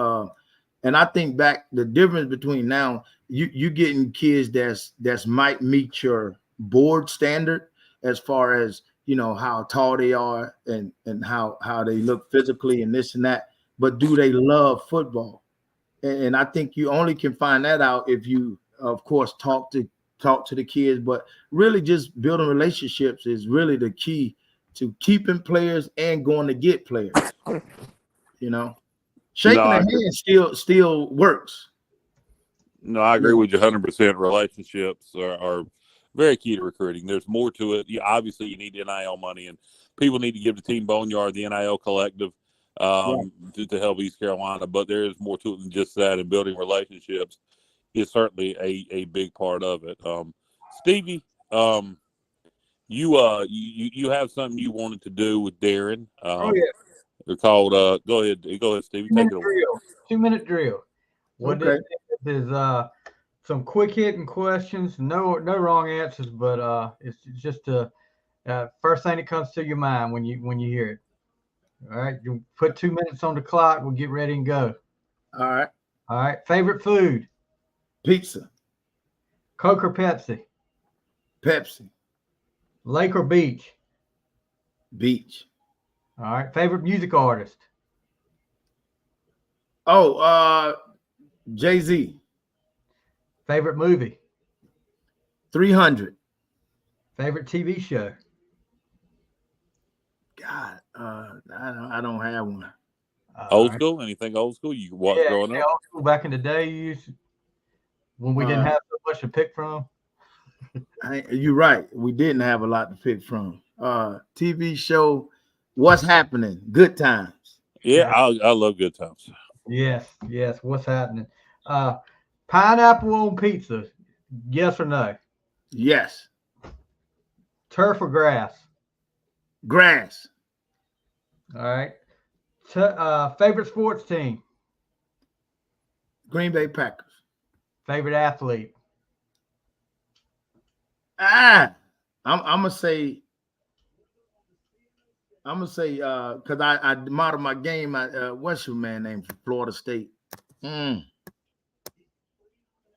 And I think back, the difference between now, you getting kids that's might meet your board standard as far as how tall they are and how they look physically and this and that, but do they love football? And I think you only can find that out if you, of course, talk to the kids, but really just building relationships is really the key to keeping players and going to get players. Shaking a hand still works. No, I agree with you 100%. Relationships are very key to recruiting. There's more to it. Obviously, you need NIL money, and people need to give the team Boneyard, the NIL collective, to help East Carolina. But there is more to it than just that, and building relationships is certainly a big part of it. Stevie, you have something you wanted to do with Daren. Oh yeah. They're called. Go ahead, Stevie. Take it away. 2-minute drill. What Okay. this is some quick hitting questions. No wrong answers, but it's just first thing that comes to your mind when you hear it. All right, you put 2 minutes on the clock. We'll get ready and go. All right. All right. Favorite food? Pizza, Coke or Pepsi? Pepsi, Lake or beach? beach. All right. Favorite music artist? Oh, Jay-Z, Favorite movie? 300. Favorite TV show? God, I don't have one. Old school? Anything old school you watched growing up? Old school back in the day, when we didn't have so much to pick from. You're right. We didn't have a lot to pick from. TV show, What's Happening? Good Times. Yeah, I love Good Times. Yes. What's happening? Pineapple on pizza? Yes or no? Yes. Turf or grass? Grass. All right. Favorite sports team? Green Bay Packers. Favorite athlete? I'm gonna say because I model my game. What's your man name from Florida State?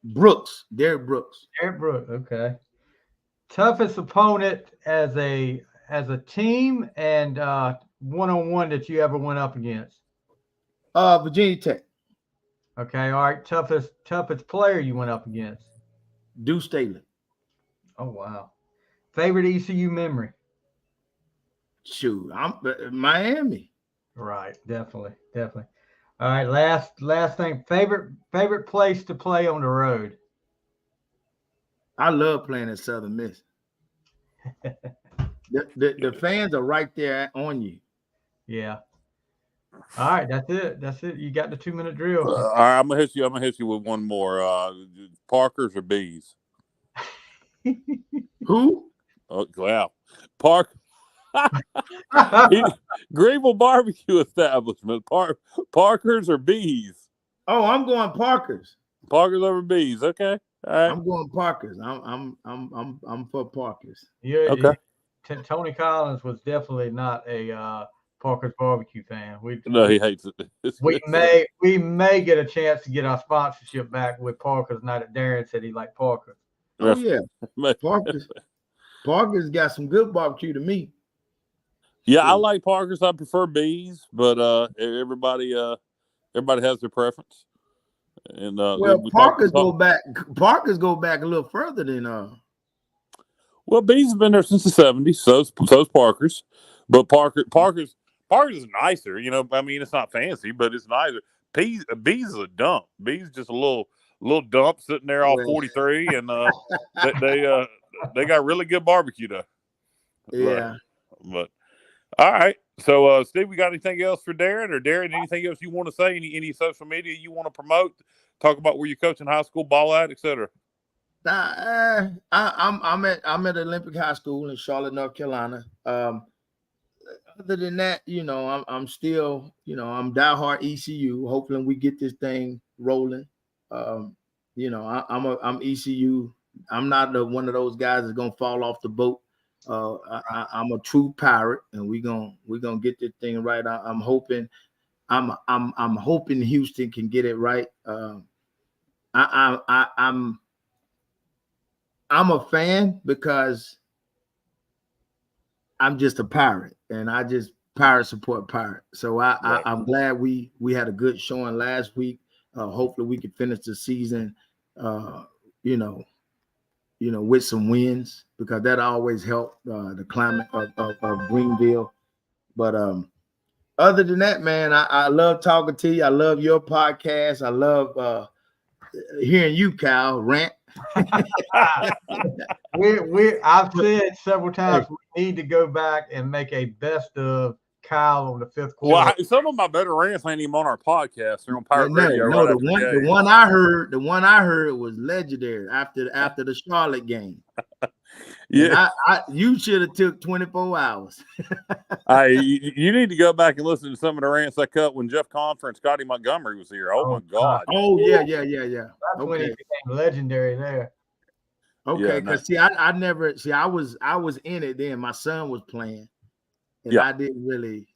Brooks, Derrick Brooks. Derrick Brooks. Okay. Toughest opponent as a team and one-on-one that you ever went up against? Virginia Tech. Okay. All right. Toughest player you went up against? Deuce Staley. Oh wow. Favorite ECU memory? Shoot, I'm Miami. Right. Definitely. All right. Last thing. Favorite place to play on the road? I love playing at Southern Miss. The fans are right there on you. Yeah. All right. That's it. You got the 2-minute drill. All right, I'm gonna hit you with one more. Parkers or bees? Who? Oh wow, Greenville Barbecue Establishment. Parkers or bees? Oh, I'm going Parkers. Parkers over bees. Okay. All right. I'm going Parkers. I'm for Parkers. Yeah. Okay. Tony Collins was definitely not a Parker's Barbecue fan. No, he hates it. We may get a chance to get our sponsorship back with Parker's. Now that Daren said he liked Parker. Oh yeah, Parker's got some good barbecue to me. Yeah, I like Parker's. I prefer bees, but everybody has their preference. And Parker's go back a little further than Well, bees have been there since the 70s. So's Parker's, but Parker's is nicer. I mean, it's not fancy, but it's nicer. Bees is a dump. Bees just a little dump sitting there off 43, and they got really good barbecue though. Yeah. But all right. So, Steve, we got anything else for Daren? Or Daren, anything else you want to say? Any social media you want to promote? Talk about where you're coaching high school ball at, etc. I'm at Olympic High School in Charlotte, North Carolina. Other than that, I'm still, I'm diehard ECU. Hopefully, we get this thing rolling. I'm ECU. I'm not one of those guys that's gonna fall off the boat. I'm a true pirate, and we're gonna get this thing right. I'm hoping Houston can get it right. I'm a fan because I'm just a pirate, and I just pirate support pirate. So I'm glad we had a good showing last week. Hopefully we can finish the season, with some wins, because that always helped the climate of Greenville. But other than that, man, I love talking to you. I love your podcast. I love hearing you, Kyle, rant. I've said several times we need to go back and make a best of Kyle on the fifth quarter. Well, some of my better rants ain't even on our podcast. They're on Pirate No, Radio. no, Right the one I heard was legendary after the Charlotte game. Yeah, you should have took 24 hours. you need to go back and listen to some of the rants I cut when Jeff Confer and Scotty Montgomery was here. Oh my God! Oh yeah. That's when he became legendary there. Okay, because I never I was in it then. My son was playing, and I didn't really.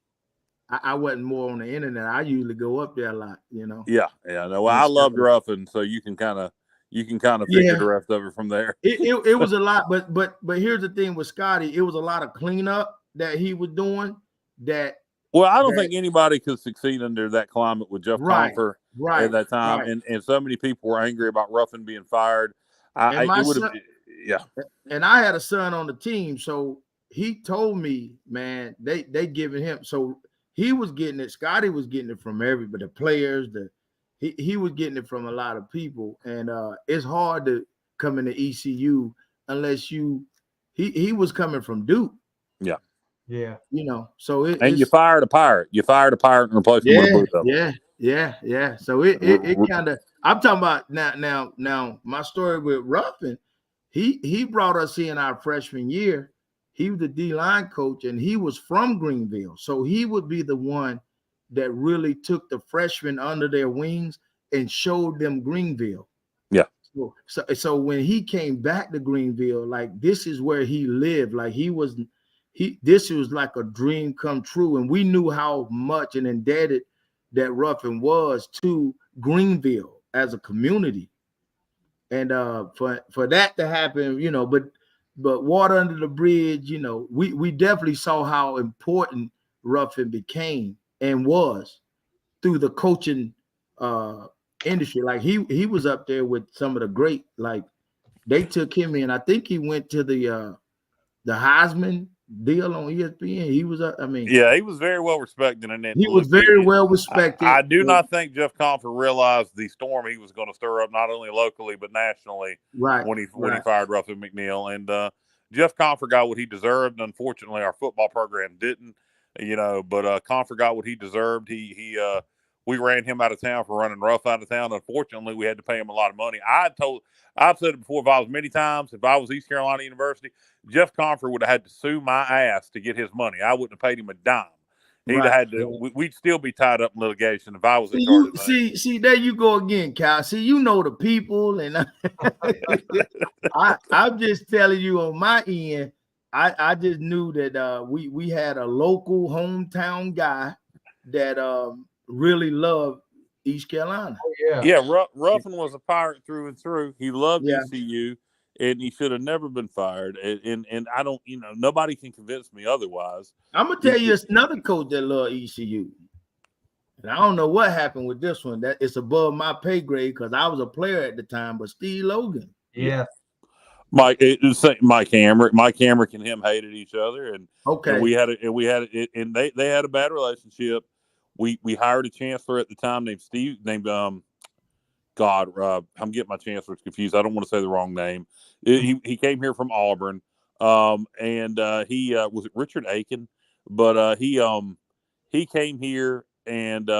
I wasn't more on the internet. I usually go up there a lot, you know. Yeah. No, well, I loved Ruffin, so you can kind of figure the rest of it from there. It was a lot, but here's the thing with Scotty, it was a lot of cleanup that he was doing. Well, I don't think anybody could succeed under that climate with Jeff Confer at that time, and so many people were angry about Ruffin being fired. And I had a son on the team, so he told me, man, they giving him, so he was getting it. Scotty was getting it from everybody, the players, he was getting it from a lot of people, and it's hard to come into ECU unless he was coming from Duke. Yeah, you know. So you fired a Pirate. You fired a Pirate and replaced him with a Blue Devil. Yeah. So it kind of. I'm talking about now. My story with Ruffin, he brought us in our freshman year. He was the D-line coach, and he was from Greenville. So he would be the one that really took the freshmen under their wings and showed them Greenville. Yeah. So when he came back to Greenville, like this is where he lived. Like this was like a dream come true. And we knew how much and indebted that Ruffin was to Greenville as a community. And for that to happen, you know, but water under the bridge, you know, we definitely saw how important Ruffin became and was through the coaching industry. Like he was up there with some of the great, like they took him in. I think he went to the Heisman deal on ESPN. He was he was very well respected, and he was very well respected. I do not think Jeff Confer realized the storm he was going to stir up, not only locally but nationally. When he fired Ruffin McNeil, and Jeff Confer got what he deserved. Unfortunately, our football program didn't. You know, but Confer got what he deserved. We ran him out of town for running rough out of town. Unfortunately, we had to pay him a lot of money. I've said it before, if I was many times, if I was East Carolina University, Jeff Confer would have had to sue my ass to get his money. I wouldn't have paid him a dime. He'd have had to. We'd still be tied up in litigation if I was in charge of that. See, there you go again, Kyle. See, you know the people, and I'm just telling you on my end. I just knew that we had a local hometown guy that really loved East Carolina. Ruffin was a Pirate through and through. He loved ECU, and he should have never been fired. And I don't, you know, nobody can convince me otherwise. I'm gonna tell you, it's another coach that loved ECU, and I don't know what happened with this one. That it's above my pay grade because I was a player at the time. But Steve Logan, Mike Hamrick and him hated each other, and we had they had a bad relationship. We hired a chancellor at the time named I'm getting my chancellors confused. I don't want to say the wrong name. He came here from Auburn, and he was it Richard Aiken, but he came here and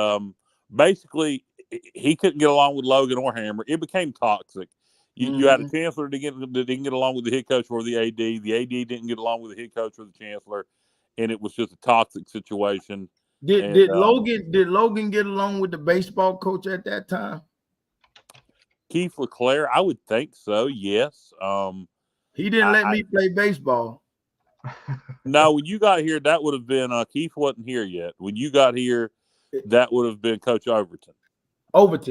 basically he couldn't get along with Logan or Hammer. It became toxic. You had a chancellor that didn't get along with the head coach or the AD. The AD didn't get along with the head coach or the chancellor, and it was just a toxic situation. Did Logan get along with the baseball coach at that time? Keith LeClaire, I would think so. Yes. He didn't let me play baseball. No, when you got here, that would have been Keith wasn't here yet. When you got here, that would have been Coach Overton.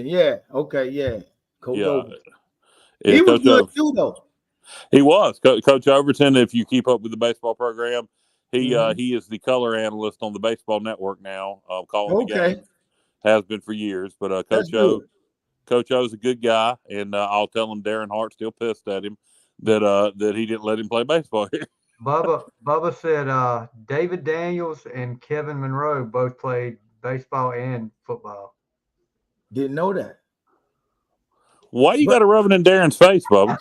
Yeah. Okay, yeah. Coach Overton. He was good too, though. He was. Coach Overton, if you keep up with the baseball program, he is the color analyst on the Baseball Network now, calling the games. Has been for years. But Coach O's a good guy, and I'll tell him Daren Hart still pissed at him that he didn't let him play baseball here. Bubba said David Daniels and Kevin Monroe both played baseball and football. Didn't know that. Why you got to rub it in Darren's face, Bubba?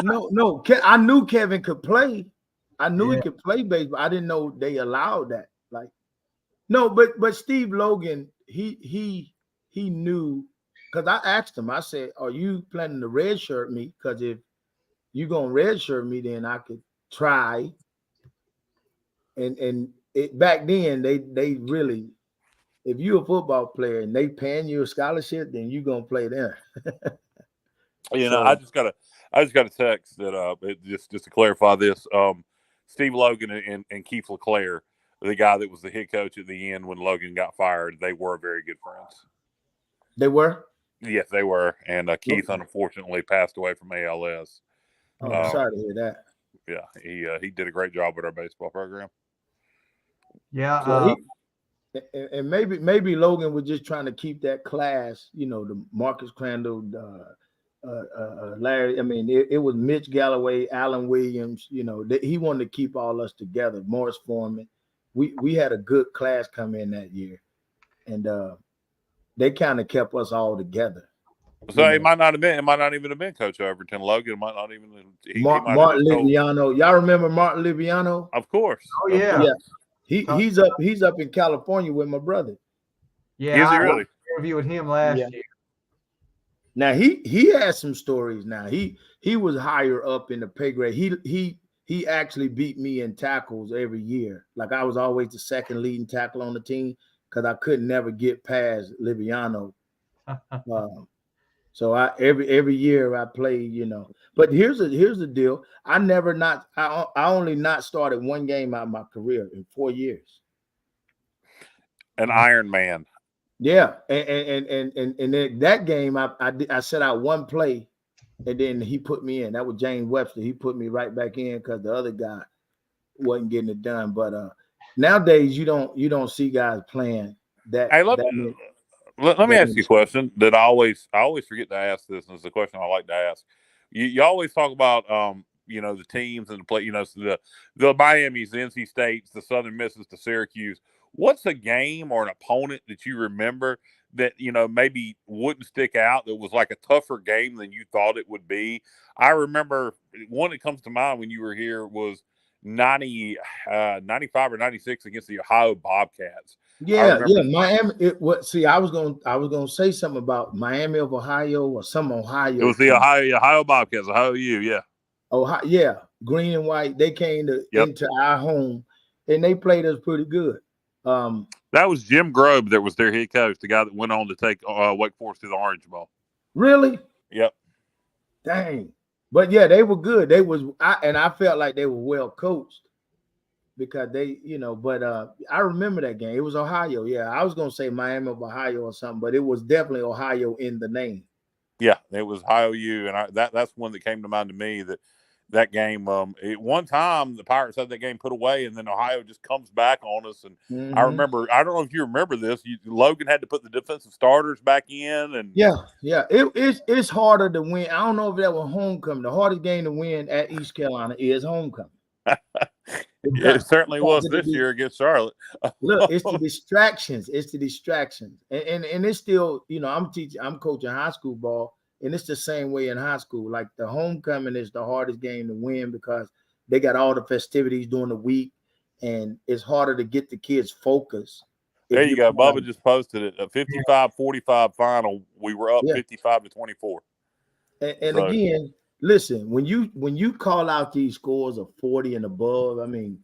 No. I knew Kevin could play. I knew he could play baseball. I didn't know they allowed that. Like, no, but Steve Logan, he knew, because I asked him. I said, "Are you planning to redshirt me? Because if you gonna redshirt me, then I could try." And back then they really, if you're a football player and they paying you a scholarship, then you gonna play there. I just got a text that just to clarify this. Steve Logan and Keith LeClaire, the guy that was the head coach at the end when Logan got fired, they were very good friends. They were? Yes, they were. And Keith unfortunately passed away from ALS. Oh, sorry to hear that. Yeah, he did a great job with our baseball program. Yeah. So and maybe Logan was just trying to keep that class, the Marcus Crandall, Larry. I mean, it was Mitch Galloway, Alan Williams. He wanted to keep all us together. Morris Foreman. We had a good class come in that year, and they kind of kept us all together. So it might not even have been Coach Overton. Logan might not even. Martin Liviano. Y'all remember Martin Liviano? Of course. Oh yeah. He's up in California with my brother. Yeah. Is he really? I interviewed him last year. Now he has some stories. Now he was higher up in the pay grade. He actually beat me in tackles every year. Like, I was always the second leading tackle on the team because I could never get past Liviano. So every year I played, But here's the deal. I only not started one game out of my career in 4 years. An Iron Man. Yeah, and then that game I set out one play, and then he put me in. That was James Webster. He put me right back in because the other guy wasn't getting it done. But nowadays you don't see guys playing that. Hey, let me ask you a question that I always forget to ask this, and it's a question I like to ask. You always talk about the teams and the play, the Miamis, the NC States, the Southern Misses, the Syracuse. What's a game or an opponent that you remember that maybe wouldn't stick out, that was like a tougher game than you thought it would be? I remember one that comes to mind when you were here was 95 or 96 against the Ohio Bobcats. Yeah, Miami. I was gonna say something about Miami of Ohio or some Ohio. It was the Ohio Bobcats, Ohio U, yeah. Ohio, yeah, green and white. They came into our home, and they played us pretty good. That was Jim Grobe that was their head coach, the guy that went on to take Wake Forest to the Orange Bowl. Really? Yep. Dang. But yeah, they were good. I felt like they were well coached because they, but I remember that game. It was Ohio. Yeah, I was gonna say Miami of Ohio or something, but it was definitely Ohio in the name. Yeah, it was Ohio U, and that's one that came to mind to me. That game, one time the Pirates had that game put away, and then Ohio just comes back on us. And I remember, I don't know if you remember this, Logan had to put the defensive starters back in. And it's harder to win. I don't know if that was homecoming. The hardest game to win at East Carolina is homecoming. It certainly was this year against Charlotte. Look, it's the distractions. And it's still, I'm coaching high school ball. And it's the same way in high school. Like, the homecoming is the hardest game to win because they got all the festivities during the week, and it's harder to get the kids focused. There you go. Bubba just posted it. A 55-45 final. We were up 55-24. And again, listen, when you call out these scores of 40 and above, I mean,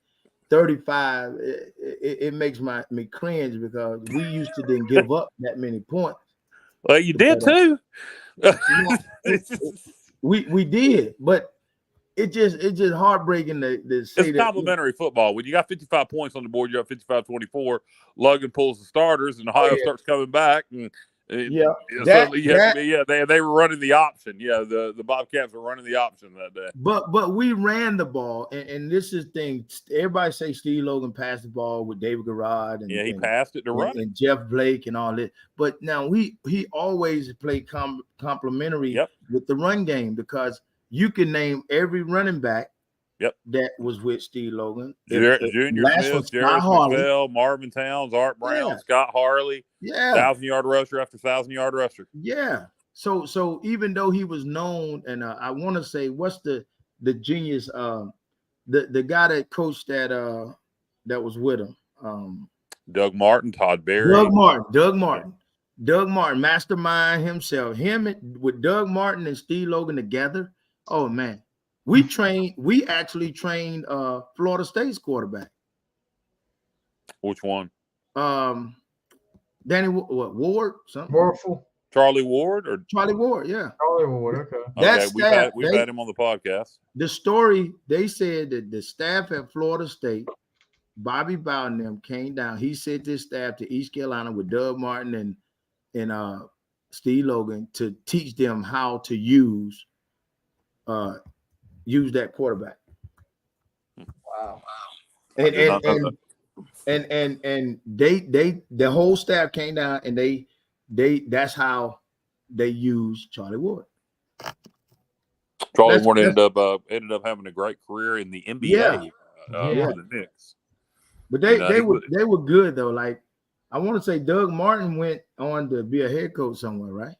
35, it makes me cringe because we used to didn't give up that many points. Well, you did too. We did, but it's just heartbreaking to say it's complimentary football. When you got 55 points on the board, you're up 55-24. Logan pulls the starters, and Ohio starts coming back. And they were running the option. Yeah, the Bobcats were running the option that day. But we ran the ball, and this is the thing. Everybody say Steve Logan passed the ball with David Garrard, and he passed it to run, and Jeff Blake and all that. But now he always played complementary with the run game because you can name every running back. That was with Steve Logan. Junior Smith, Jared McBell, Marvin Towns, Art Brown, Scott Harley. 1,000-yard rusher after 1,000-yard rusher. Yeah. So even though he was known, and I want to say, what's the genius, the guy that coached that was with him, Doug Martin, Todd Berry. Doug Martin, mastermind himself. With Doug Martin and Steve Logan together. Oh man, we actually trained Florida State's quarterback. Which one? Danny Ward, something. Warful. Charlie Ward or Charlie Ward, yeah. Charlie Ward, okay. That staff, we've had him on the podcast. The story, they said that the staff at Florida State, Bobby Bowden them came down. He sent this staff to East Carolina with Doug Martin and Steve Logan to teach them how to use that quarterback. Wow. And they the whole staff came down and they that's how they used Charlie Ward. Charlie Ward ended up having a great career in the NBA for the Knicks. But they were good though. Like I want to say Doug Martin went on to be a head coach somewhere, right?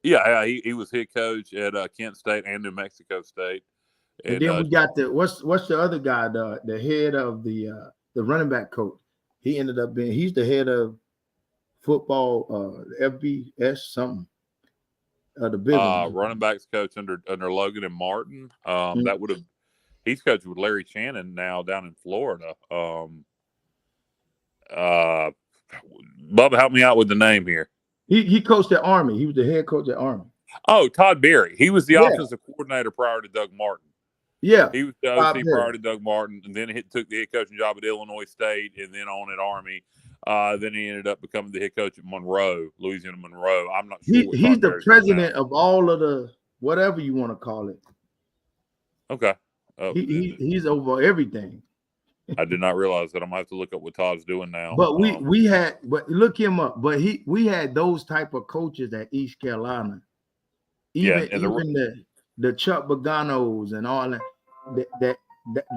Yeah, he was head coach at Kent State and New Mexico State. And then we got what's the other guy, the head of the running back coach. He ended up he's the head of football, FBS something. The big running backs coach under Logan and Martin. That would have he's coached with Larry Shannon now down in Florida. Bubba, help me out with the name here. He coached at Army. He was the head coach at Army. Oh, Todd Berry. He was the offensive coordinator prior to Doug Martin. Yeah, he was the OC prior to Doug Martin, and then he took the head coaching job at Illinois State, and then on at Army. Then he ended up becoming the head coach at Monroe, Louisiana Monroe. I'm not sure. He's the president of all of the whatever you want to call it. Okay. He's over everything. I did not realize that. I'm gonna have to look up what Todd's doing now. But look him up. But we had those type of coaches at East Carolina. Even the Chuck Paganos and all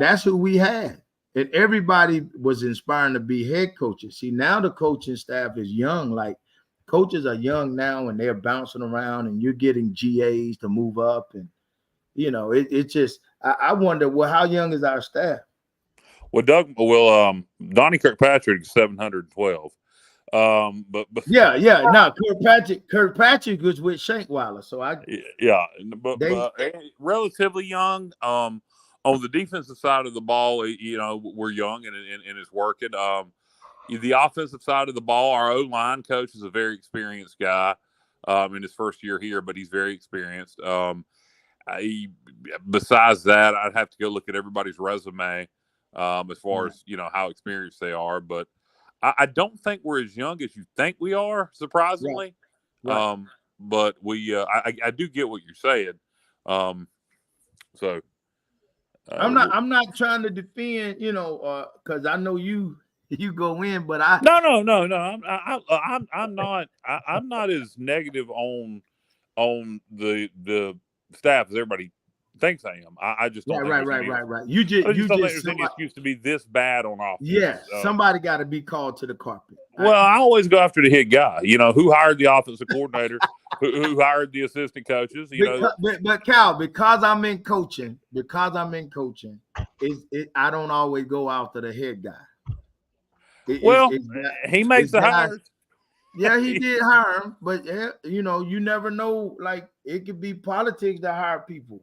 that's who we had. And everybody was inspiring to be head coaches. See, now the coaching staff is young. Like coaches are young now and they're bouncing around and you're getting GAs to move up. And, it just, I wonder, well, how young is our staff? Well, Donnie Kirkpatrick is 712. But no, Kirkpatrick was with Shankweiler. So but relatively young. On the defensive side of the ball, we're young and it's working. The offensive side of the ball, our O-line coach is a very experienced guy in his first year here, but he's very experienced. Besides that, I'd have to go look at everybody's resume as far as, how experienced they are. But I don't think we're as young as you think we are, surprisingly. Right. But I do get what you're saying. I'm not trying to defend, because I know you go in, but No. I'm not as negative on the staff as everybody thinks I am. I just don't. Right. You just don't think there's any excuse to be this bad on offense. Yeah, somebody got to be called to the carpet. Well, I always go after the head guy. Who hired the offensive coordinator, who hired the assistant coaches. But Cal, because I'm in coaching, I don't always go after the head guy. He makes the hires. Yeah, he did hire him, but you never know. Like it could be politics to hire people.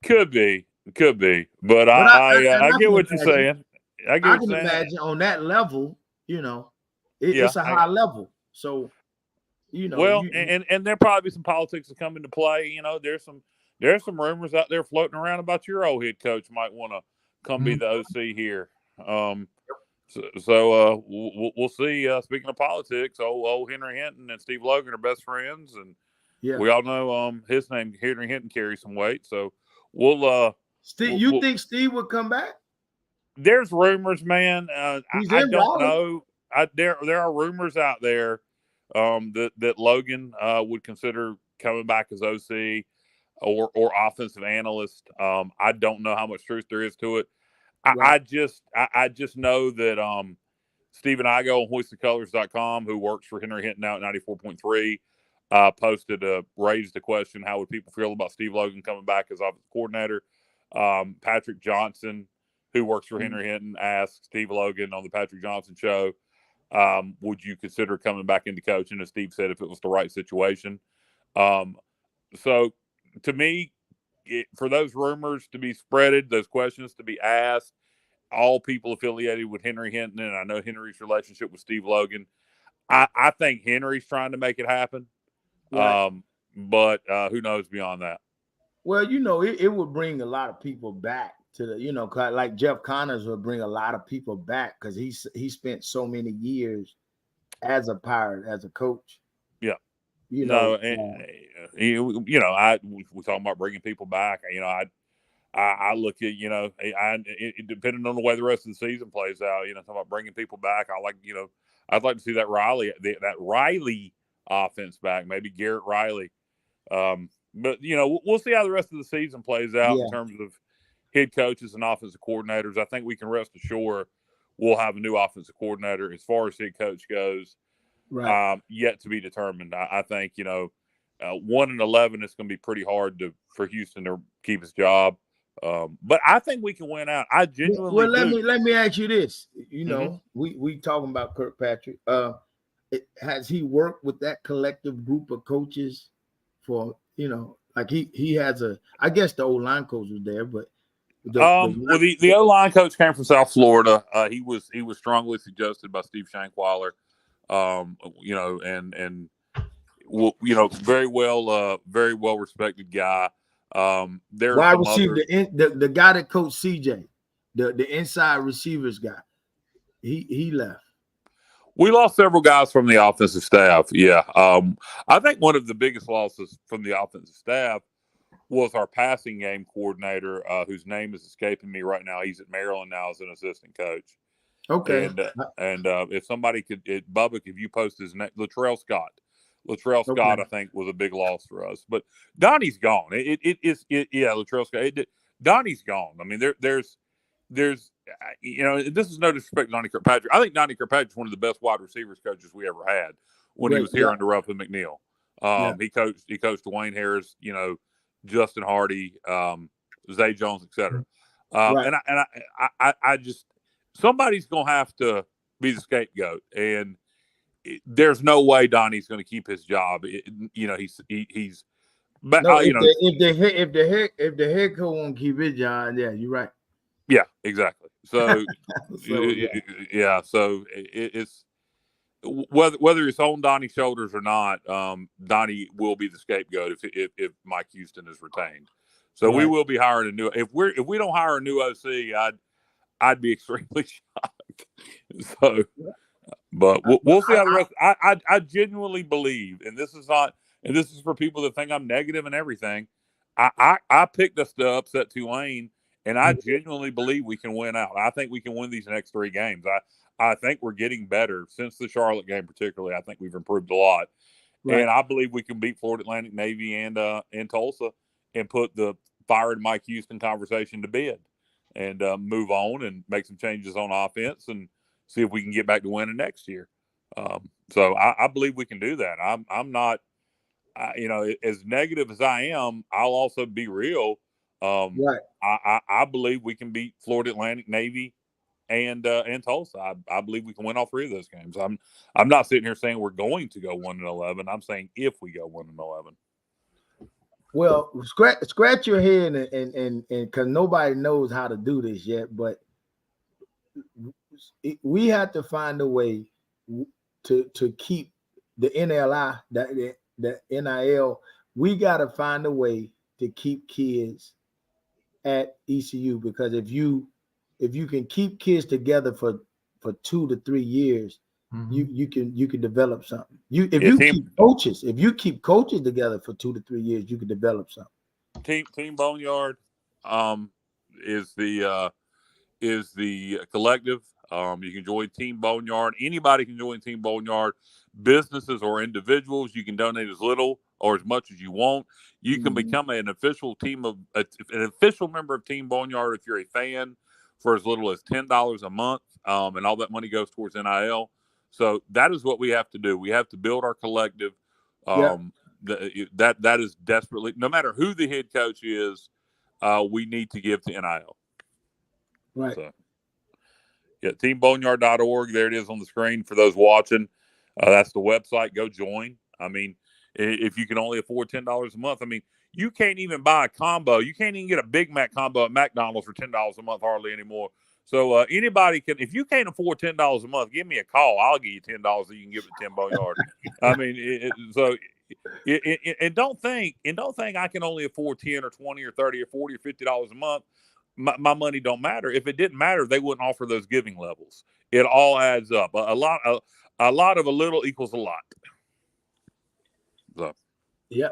Could be, but I get what you're saying. I can imagine on that level, it's a high level. So, and there probably be some politics that come into play. There's some rumors out there floating around about your old head coach might want to come be the OC here. So we'll see. Speaking of politics, old Henry Hinton and Steve Logan are best friends, and we all know his name Henry Hinton carries some weight. So we'll. Steve, think Steve would come back? There's rumors, man. I don't know. There are rumors out there that Logan would consider coming back as OC or offensive analyst. I don't know how much truth there is to it. Right. I just know that Stephen Igo on hoistthecolors.com, who works for Henry Hinton now at 94.3, raised the question, how would people feel about Steve Logan coming back as offensive coordinator? Patrick Johnson, who works for Henry Hinton, asked Steve Logan on the Patrick Johnson show, would you consider coming back into coaching? And Steve said if it was the right situation. So to me, for those rumors to be spreaded, those questions to be asked, all people affiliated with Henry Hinton, and I know Henry's relationship with Steve Logan, I think Henry's trying to make it happen. Right. But who knows beyond that? Well, it would bring a lot of people back to the, like Jeff Connors would bring a lot of people back because he spent so many years as a Pirate, as a coach. Yeah. We talking about bringing people back. I look at, depending on the way the rest of the season plays out, talking about bringing people back. I'd like to see that Riley offense back, maybe Garrett Riley. But we'll see how the rest of the season plays out in terms of head coaches and offensive coordinators. I think we can rest assured we'll have a new offensive coordinator. As far as head coach goes, right. Yet to be determined. I think 1-11 is going to be pretty hard for Houston to keep his job. But I think we can win out. I genuinely let me ask you this. We talking about Kirkpatrick. Has he worked with that collective group of coaches for like he has I guess the old line coach was there, but the O-line coach came from South Florida. He was strongly suggested by Steve Shankweiler. Very well respected guy. Wide receiver, the guy that coached CJ, the inside receivers guy, he left. We lost several guys from the offensive staff. Yeah. I think one of the biggest losses from the offensive staff was our passing game coordinator, whose name is escaping me right now. He's at Maryland now as an assistant coach. Okay. And if somebody could, Bubba, if you post his name, Latrell Scott. I think, was a big loss for us. But Donnie's gone. Latrell Scott. Donnie's gone. I mean, there's this is no disrespect to Donnie Kirkpatrick. I think Donnie Kirkpatrick is one of the best wide receivers coaches we ever had when he was here under Ruff and McNeil. He coached Dwayne Harris, Justin Hardy, Zay Jones, etc. And I just, somebody's gonna have to be the scapegoat, and there's no way Donnie's going to keep his job. He's. But no, if the head coach won't keep his job, yeah, you're right. Yeah, exactly. So, So it's whether it's on Donnie's shoulders or not. Donnie will be the scapegoat if Mike Houston is retained. So we will be hiring a new. If we don't hire a new OC, I'd be extremely shocked. So, but we'll see how the rest. I genuinely believe, and this is for people that think I'm negative and everything. I picked us to upset Tulane. And I genuinely believe we can win out. I think we can win these next 3 games. I think we're getting better since the Charlotte game, particularly. I think we've improved a lot. Right. And I believe we can beat Florida Atlantic, Navy, and Tulsa and put the fired Mike Houston conversation to bed and move on and make some changes on offense and see if we can get back to winning next year. So I believe we can do that. I'm not, as negative as I am, I'll also be real. Right. I believe we can beat Florida Atlantic, Navy, and Tulsa. I believe we can win all 3 of those games. I'm not sitting here saying we're going to go 1-11. I'm saying if we go 1-11. Well, scratch your head and because nobody knows how to do this yet, but we have to find a way to keep the NLI, the NIL. We got to find a way to keep kids at ECU, because if you can keep kids together for 2 to 3 years, you can develop something. If you keep coaches together for 2 to 3 years, you can develop something. Team Boneyard is the collective. You can join Team Boneyard. Anybody can join Team Boneyard. Businesses or individuals, you can donate as little or as much as you want. You can become an official member of Team Boneyard if you're a fan for as little as $10 a month, and all that money goes towards NIL. So that is what we have to do. We have to build our collective. That is desperately, no matter who the head coach is, we need to give to NIL. Right. So, yeah, teamboneyard.org. There it is on the screen for those watching. That's the website. Go join. I mean, if you can only afford $10 a month, I mean, you can't even buy a combo. You can't even get a Big Mac combo at McDonald's for $10 a month hardly anymore. So anybody can, if you can't afford $10 a month, give me a call. I'll give you $10 that you can give to Tim Boneyard. I mean, and don't think I can only afford 10 or 20 or 30 or 40 or $50 a month. My money don't matter. If it didn't matter, they wouldn't offer those giving levels. It all adds up. A lot of a little equals a lot. So, yeah.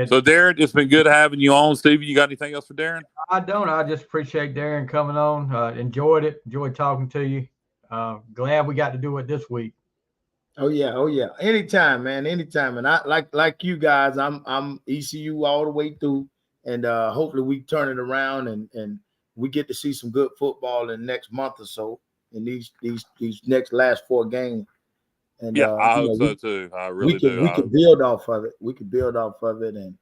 So, Daren, it's been good having you on. Stevie, you got anything else for Daren? I don't. I just appreciate Daren coming on. Enjoyed it. Enjoyed talking to you. Glad we got to do it this week. Oh yeah. Anytime, man. Anytime. And I like you guys. I'm ECU all the way through, and hopefully we turn it around and we get to see some good football in the next month or so in these next last 4 games. And yeah, I hope so too. I really do. We could build off of it. We could build off of it, and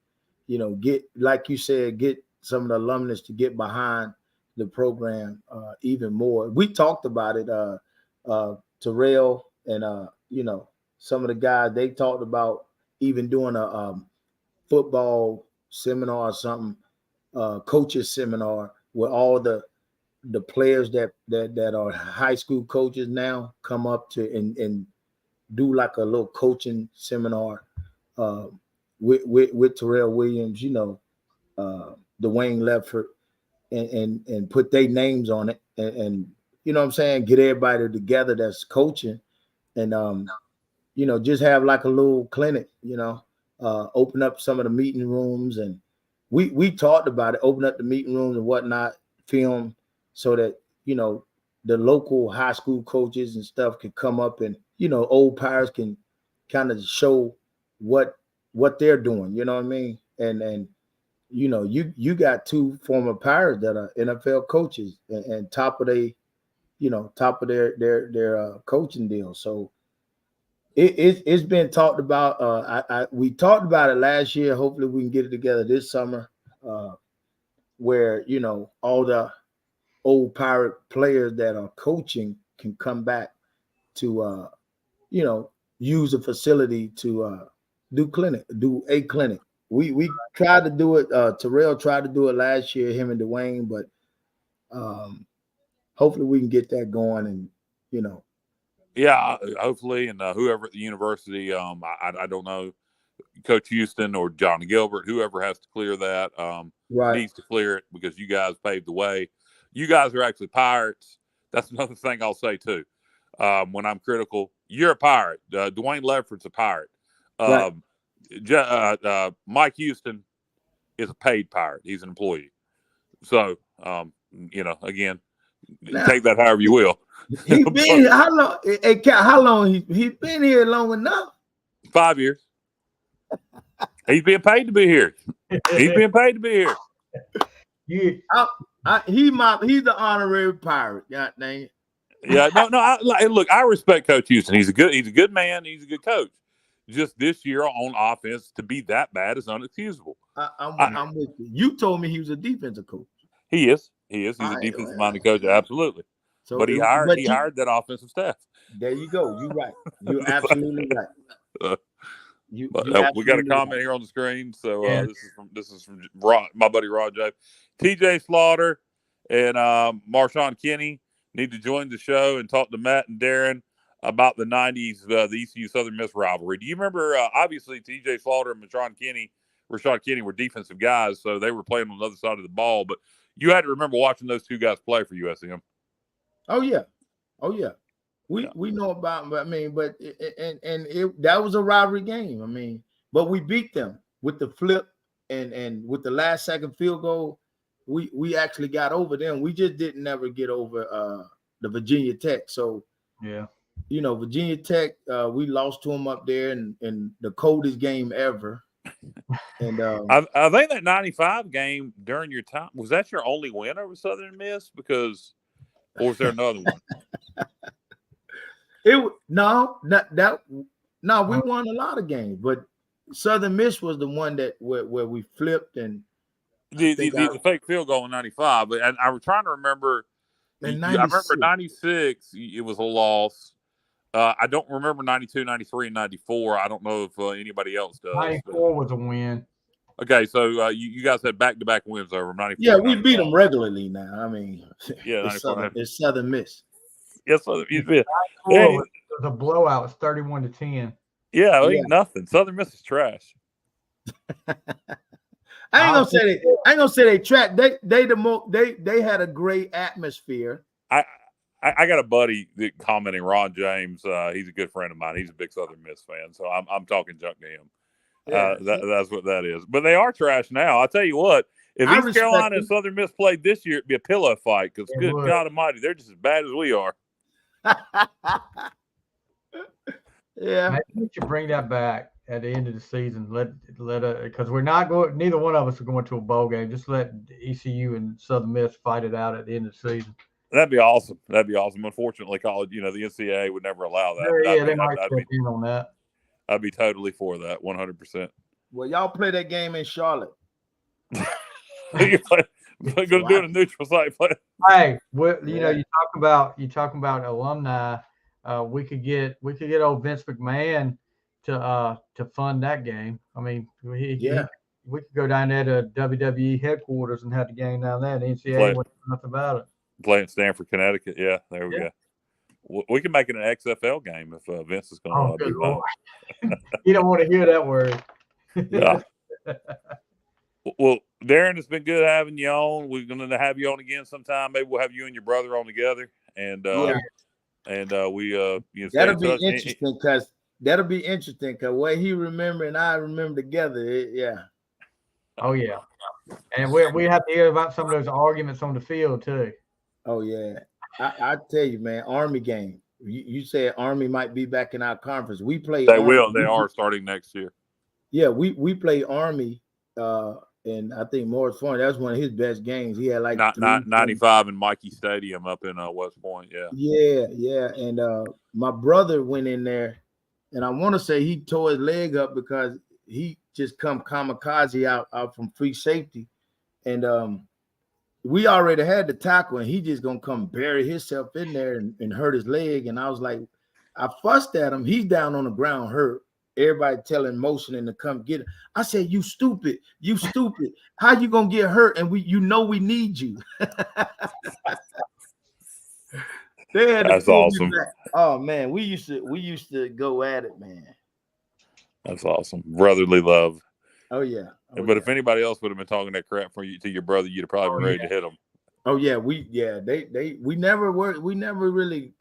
get, like you said, get some of the alumnus to get behind the program even more. We talked about it. Terrell and some of the guys, they talked about even doing a football seminar or something, coaches seminar where all the players that are high school coaches now come up to and do like a little coaching seminar with Terrell Williams, Dwayne Ledford, and put their names on it, and you know what I'm saying, get everybody together that's coaching, and just have like a little clinic, open up some of the meeting rooms, and we talked about it, open up the meeting rooms and whatnot, film, so that the local high school coaches and stuff can come up, and old Pirates can kind of show what they're doing, you know what I mean? And you got 2 former Pirates that are NFL coaches and top of their coaching deal. So it's been talked about. We talked about it last year. Hopefully we can get it together this summer, where all the old Pirate players that are coaching can come back to use a facility to do a clinic. We tried to do it. Terrell tried to do it last year, him and Dwayne, but hopefully we can get that going, and Yeah, hopefully, and whoever at the university, I don't know, Coach Houston or Johnny Gilbert, whoever has to clear that, right, needs to clear it, because you guys paved the way. You guys are actually Pirates. That's another thing I'll say too. When I'm critical, you're a Pirate. Dwayne Ledford's a Pirate. right. Mike Houston is a paid Pirate. He's an employee. So, again, Now, take that however you will. He's been how long? Hey, Cal, how long he's been here? Long enough. 5 years. He's being paid to be here. He's being paid to be here. Yeah. He's the honorary Pirate. God dang it. Yeah, no. Look, I respect Coach Houston. He's a good man. He's a good coach. Just this year on offense, to be that bad is unexcusable. I'm with you. You told me he was a defensive coach. He is. He's a defensive minded coach. Absolutely. So, but he hired that offensive staff. There you go. You're right. You're absolutely right. We got a comment here on the screen. So this is from my buddy Rod J. TJ Slaughter and Marshawn Kenny need to join the show and talk to Matt and Daren about the 90s, the ECU Southern Miss rivalry. Do you remember, obviously, TJ Slaughter and Rashad Kenny were defensive guys, so they were playing on the other side of the ball, but you had to remember watching those 2 guys play for USM. Oh, yeah. We know about them, but that was a rivalry game. But we beat them with the flip and with the last second field goal. We actually got over them. We just didn't never get over the Virginia Tech. So yeah, Virginia Tech, we lost to them up there in the coldest game ever. And I think that 95 game during your time, was that your only win over Southern Miss? Or was there another one? No, we won a lot of games, but Southern Miss was the one that where we flipped and the fake field goal in 95. But I was trying to remember. in I remember 96. 96, it was a loss. I don't remember 92, 93, and 94. I don't know if anybody else does. 94 was a win. Okay, so you guys had back-to-back wins over 94. Yeah, we beat them regularly now. I mean, Yeah, it's Southern Miss. Yes, Southern Miss. It was a blowout. It's 31-10. Yeah, it ain't nothing. Southern Miss is trash. I ain't gonna say they track. They had a great atmosphere. I got a buddy that commenting, Ron James. He's a good friend of mine. He's a big Southern Miss fan, so I'm talking junk to him. Yeah. That's what that is. But they are trash now. I'll tell you what. If East Carolina and Southern Miss played this year, it'd be a pillow fight because good God Almighty, they're just as bad as we are. Yeah, maybe we should bring that back at the end of the season. Let because we're not going. Neither one of us are going to a bowl game. Just let ECU and Southern Miss fight it out at the end of the season. That'd be awesome. Unfortunately, college, the NCAA would never allow that. Yeah, they might step in on that. I'd be totally for that, 100%. Well, y'all play that game in Charlotte. Going to do it in neutral site play. Hey, you talk about alumni. We could get old Vince McMahon to fund that game. I mean, we could go down there to WWE headquarters and have the game down there. The NCAA wouldn't know nothing about it. Play in Stamford, Connecticut. Yeah, there we go. We can make it an XFL game if Vince is going to be fun. You don't want to hear that word. Yeah. Well, Daren, it's been good having you on. We're going to have you on again sometime. Maybe we'll have you and your brother on together. And we that'll be interesting because what he remember and I remember together. Oh yeah. And we have to hear about some of those arguments on the field too. Oh yeah. I tell you, man, Army game. You said Army might be back in our conference. We play. They will. They are starting next year. Yeah, we play Army, and I think Morris Farm. That was one of his best games. He had like 95 in Mikey Stadium up in West Point. Yeah. And my brother went in there, and I want to say he tore his leg up because he just come kamikaze out from free safety, and we already had the tackle, and he just gonna come bury himself in there and hurt his leg. And I was like, I fussed at him. He's down on the ground hurt. Everybody telling motioning to come get him. I said, you stupid. How you gonna get hurt? And we need you. That's awesome. Oh man, we used to go at it, man. That's awesome. Brotherly love. Oh yeah. But if anybody else would have been talking that crap for you to your brother, you'd have probably been ready to hit him. Oh yeah, we never really.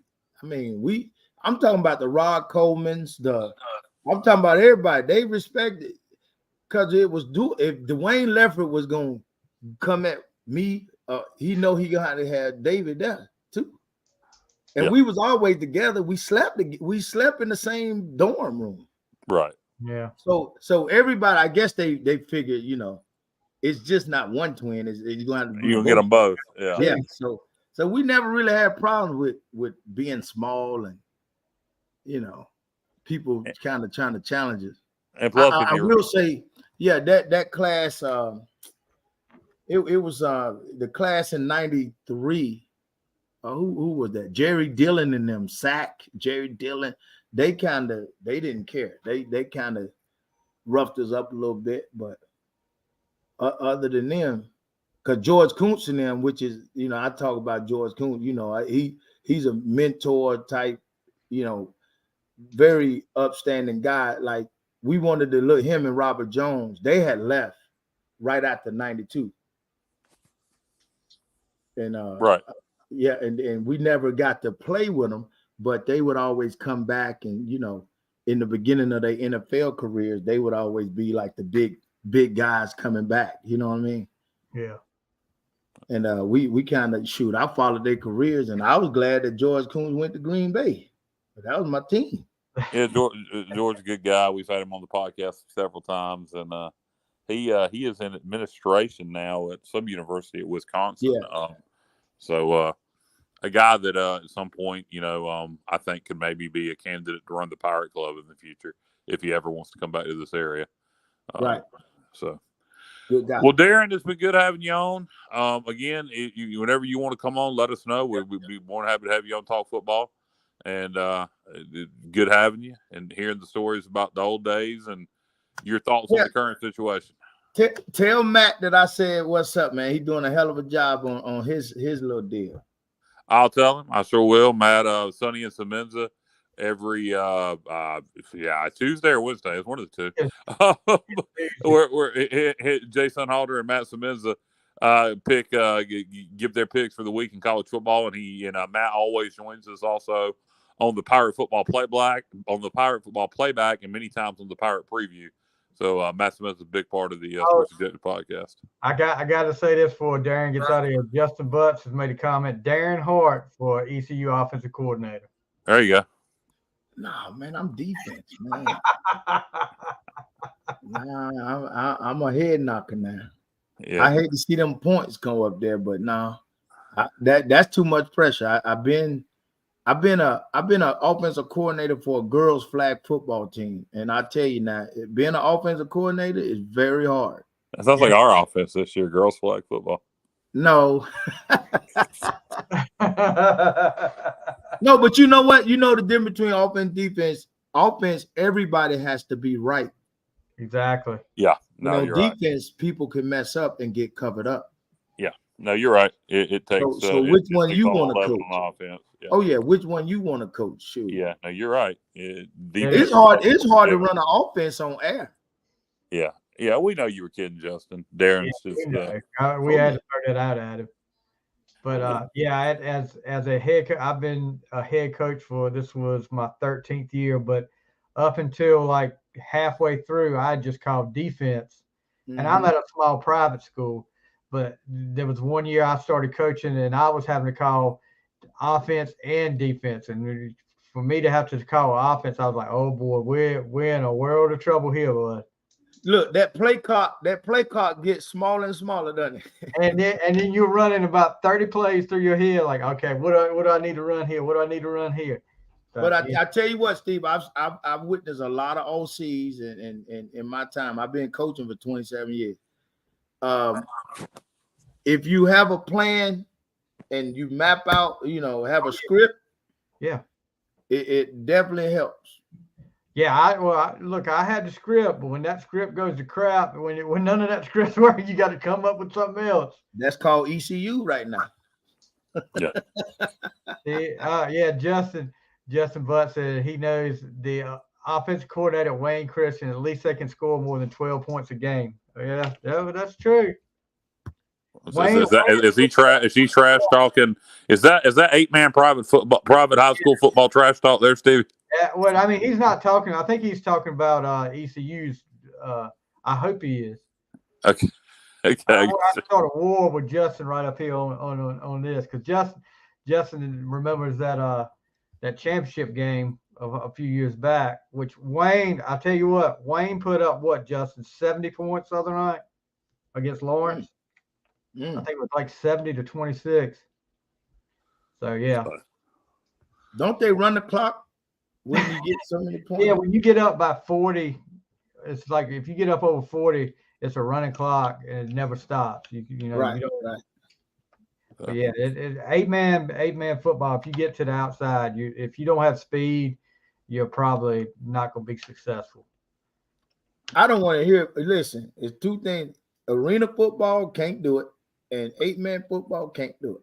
I mean, I'm talking about the Rod Colemans, I'm talking about everybody. They respected because it was if Dwayne Leffert was gonna come at me, he got to have David there too. And we was always together. We slept in the same dorm room. Right. Yeah. So everybody, I guess they figured, it's just not one twin. You're gonna have to you'll get them both. Yeah. Yeah. So we never really had problems with being small and people kind of trying to challenge us. And plus, I will say, that class, it was the class in '93. Who was that? Jerry Dillon and them. Jerry Dillon. They didn't care. They kind of roughed us up a little bit, but other than them, because George Kuntz and them, which is, I talk about George Kuntz, he's a mentor type, very upstanding guy. Like, we wanted to look him and Robert Jones. They had left right after '92. And right. Yeah, and we never got to play with them, but they would always come back, and in the beginning of their NFL careers, they would always be like the big guys coming back. You know what I mean? Yeah. And we kind of I followed their careers, and I was glad that George Kuntz went to Green Bay. But that was my team. Yeah, George's a good guy. We've had him on the podcast several times, and he is in administration now at some university at Wisconsin. Yeah. So a guy that at some point, I think could maybe be a candidate to run the Pirate Club in the future if he ever wants to come back to this area. Right. So, good guy. Well, Daren, it's been good having you on. Again, whenever you want to come on, let us know. We'd be more than happy to have you on Talk Football. And good having you and hearing the stories about the old days and your thoughts on the current situation. Tell Matt that I said, what's up, man? He's doing a hell of a job on his little deal. I'll tell him. I sure will. Matt, Sonny and Semenza every Tuesday or Wednesday. It's one of the two. We're Jason Halter and Matt Semenza give their picks for the week in college football, and Matt always joins us also on the Pirate Football Playback, and many times on the Pirate Preview. So Matt Smith is a big part of the Sports Executive Podcast. I got to say this before Daren gets out of here. Justin Butts has made a comment. Daren Hart for ECU offensive coordinator. There you go. Nah, man, I'm defense, man. I'm a head knocker now. Yeah. I hate to see them points go up there, but no, that's too much pressure. I've been an offensive coordinator for a girls' flag football team, and I tell you now, being an offensive coordinator is very hard. That sounds like our offense this year, girls' flag football. No. No, but you know what? You know the difference between offense and defense. Offense, everybody has to be right. Exactly. Yeah. No, you're defense, right. People can mess up and get covered up. Yeah. No, you're right. It takes. So which one you want to coach? On offense. Yeah. Oh yeah, which one you want to coach? Shoot. Yeah. No, you're right. It's hard. It's hard to run an offense on air. Yeah. Yeah. We know you were kidding, Justin. Daren's just. We had to throw that out at him. But as a head coach, I've been a head coach this was my 13th year, but up until like halfway through, I just called defense. Mm-hmm. And I'm at a small private school, but there was one year I started coaching and I was having to call offense and defense. And for me to have to call offense, I was like, oh boy, we're in a world of trouble here, bud. Look, that play clock gets smaller and smaller, doesn't it? and then you're running about 30 plays through your head, like, okay, what do I need to run here? What do I need to run here? But I tell you what, Steve, I've witnessed a lot of OCs in my time. I've been coaching for 27 years. If you have a plan and you map out, have a script, it definitely helps. Yeah, I had the script, but when that script goes to crap, when none of that script's working, you got to come up with something else. That's called ECU right now. Justin Butt said he knows the offensive coordinator Wayne Christian, at least they can score more than 12 points a game. Yeah, that's true. Is he trash talking? Is that 8-man private high school football trash talk there, Stevie? Yeah, well, I mean, he's not talking. I think he's talking about ECU's. I hope he is. Okay. I start a war with Justin right up here on this because Justin remembers that championship game of a few years back, which Wayne. I tell you what, Wayne put up Justin 70 points the other night against Lawrence. I think it was like 70-26. So yeah. Don't they run the clock when you get so many points? Yeah, when you get up by 40, it's like if you get up over 40, it's a running clock and it never stops. Right. You don't. But yeah, it 8-man football. If you get to the outside, if you don't have speed, you're probably not going to be successful. I don't want to hear. Listen, it's two things: arena football can't do it, and 8-man football can't do it.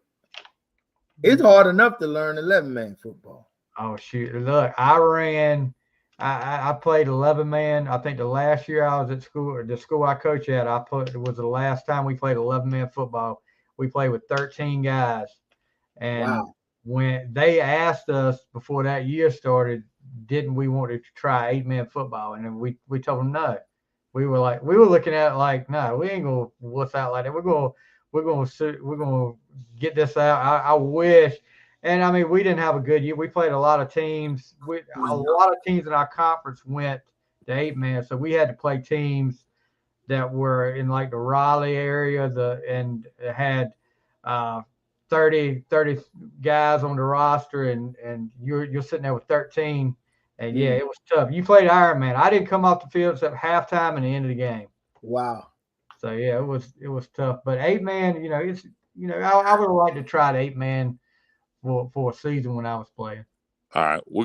It's hard enough to learn 11-man football. Oh shoot! Look, I played 11-man. I think the last year I was at school, or the school I coach at, it was the last time we played 11-man football. We played with 13 guys, and when they asked us before that year started, didn't we want to try 8-man football? And then we told them no. We were looking at it like, no, we ain't gonna what's out like that. We're gonna get this out. I wish. And I mean, we didn't have a good year. We played a lot of teams. A lot of teams in our conference went to 8-man, so we had to play teams that were in like the Raleigh area, and had 30 guys on the roster, and you're sitting there with 13. And yeah, it was tough. You played Iron Man. I didn't come off the field except halftime and the end of the game. Wow. So yeah, it was tough. But 8-man, it's I would have liked to try the 8-man for a season when I was playing. All right, we're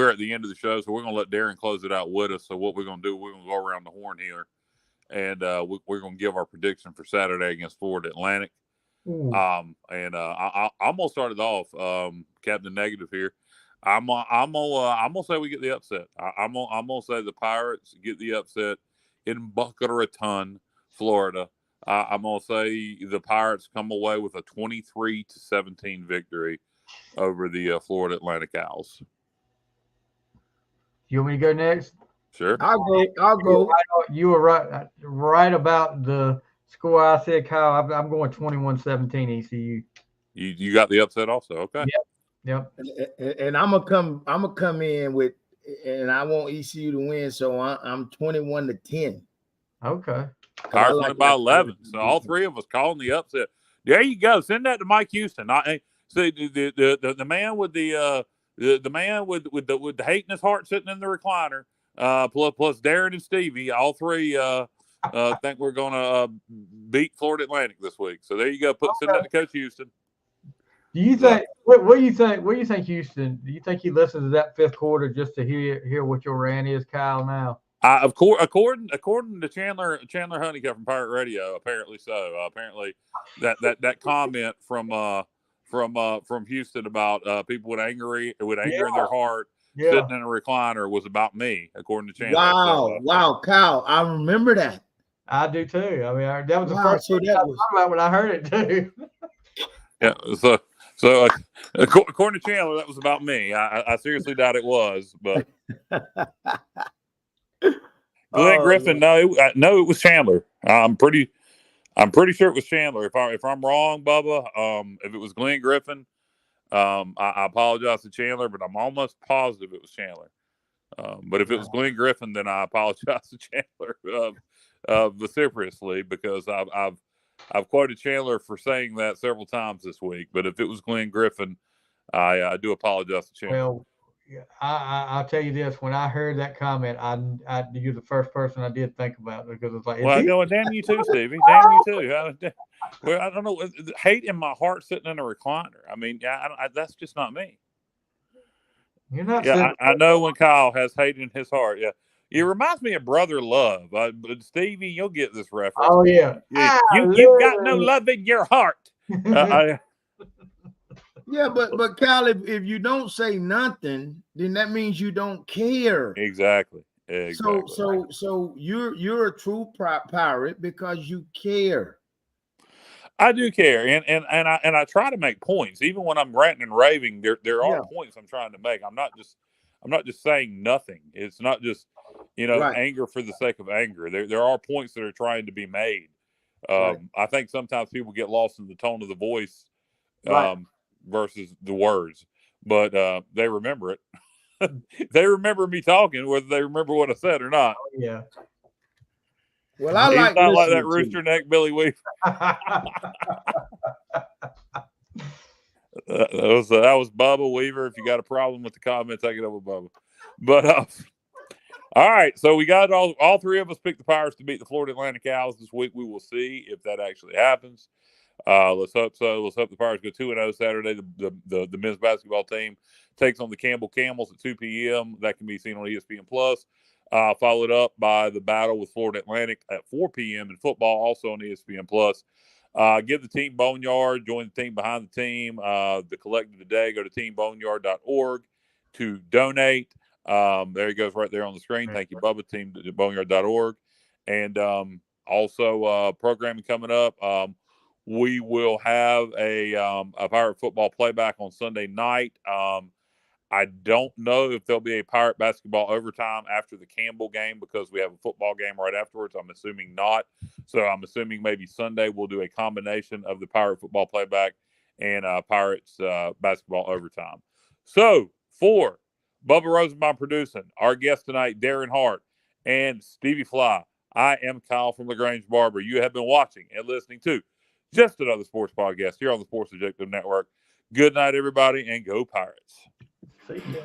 at the end of the show, so we're gonna let Daren close it out with us. So what we're gonna do, we're gonna go around the horn here, and we're gonna give our prediction for Saturday against Florida Atlantic. I'm gonna start it off, Captain Negative here. I'm gonna say we get the upset. I'm gonna say the Pirates get the upset in Boca Raton, Florida. I'm gonna say the Pirates come away with a 23-17 victory over the Florida Atlantic Owls. You want me to go next? Sure. I'll go. You were right about the score. I said, Kyle, I'm going 21-17 ECU. You got the upset also. Okay. Yep. And I'm gonna come in with, and I want ECU to win, so I'm 21-10. Okay. Pirates won by 11. So all three of us calling the upset. There you go. Send that to Mike Houston. See the man with the man with the hate in his heart sitting in the recliner, plus Daren and Stevie, all three think we're gonna beat Florida Atlantic this week. So there you go. Send that to Coach Houston. Do you think what do you think? What do you think, Houston? Do you think he listens to that fifth quarter just to hear what your rant is, Kyle? Now, of course, according to Chandler Honeycutt from Pirate Radio, apparently so. Apparently, that comment from Houston about people with anger in their heart sitting in a recliner was about me, according to Chandler. Wow, Kyle, I remember that. I do too. I mean, that was the first thing I thought about when I heard it too. Yeah. So according to Chandler, that was about me. I seriously doubt it was, but Glenn Griffin, no, it was Chandler. I'm pretty sure it was Chandler. If I'm wrong, Bubba, if it was Glenn Griffin, I apologize to Chandler, but I'm almost positive it was Chandler. But if it was Glenn Griffin, then I apologize to Chandler vociferously, because I've quoted Chandler for saying that several times this week. But if it was Glenn Griffin, I do apologize to Chandler. Well, I'll tell you this: when I heard that comment, you're the first person I did think about, because it's like, damn you too, Stevie. Damn you too. Well, I don't know. Hate in my heart sitting in a recliner. I mean, that's just not me. You're not. Yeah, I know when Kyle has hate in his heart. Yeah, it reminds me of Brother Love. But Stevie, you'll get this reference. Oh yeah. You've got no love in your heart. Yeah, but Kyle, if you don't say nothing, then that means you don't care. Exactly. So you're a true pirate because you care. I do care, and I try to make points, even when I'm ranting and raving. There are points I'm trying to make. I'm not just saying nothing. It's not just anger for the sake of anger. There are points that are trying to be made. I think sometimes people get lost in the tone of the voice versus the words, but they remember it. They remember me talking, whether they remember what I said or not. Yeah. Well, I He's like not like that rooster neck Billy Weaver. That was Bubba Weaver. If you got a problem with the comment, take it up with Bubba. But all right, so we got all three of us picked the Pirates to beat the Florida Atlantic Owls this week. We will see if that actually happens. Let's hope so. Let's hope the Pirates go 2-0 Saturday. The men's basketball team takes on the Campbell Camels at 2 p.m. That can be seen on ESPN Plus. Followed up by the battle with Florida Atlantic at 4 p.m. in football, also on ESPN Plus. Give the team Boneyard, join the team behind the team. The collective today, go to teamboneyard.org to donate. There he goes right there on the screen. Thank you, Bubba. Teamboneyard.org. And also programming coming up. We will have a Pirate football playback on Sunday night. I don't know if there'll be a Pirate basketball overtime after the Campbell game, because we have a football game right afterwards. I'm assuming not. So I'm assuming maybe Sunday we'll do a combination of the Pirate football playback and Pirates basketball overtime. So for Bubba Rosenbaum producing, our guest tonight, Daren Hart and Stevie Fly, I am Kyle from LaGrange Barber. You have been watching and listening to Just another sports podcast here on the Sports Objective Network. Good night, everybody, and go Pirates. See ya.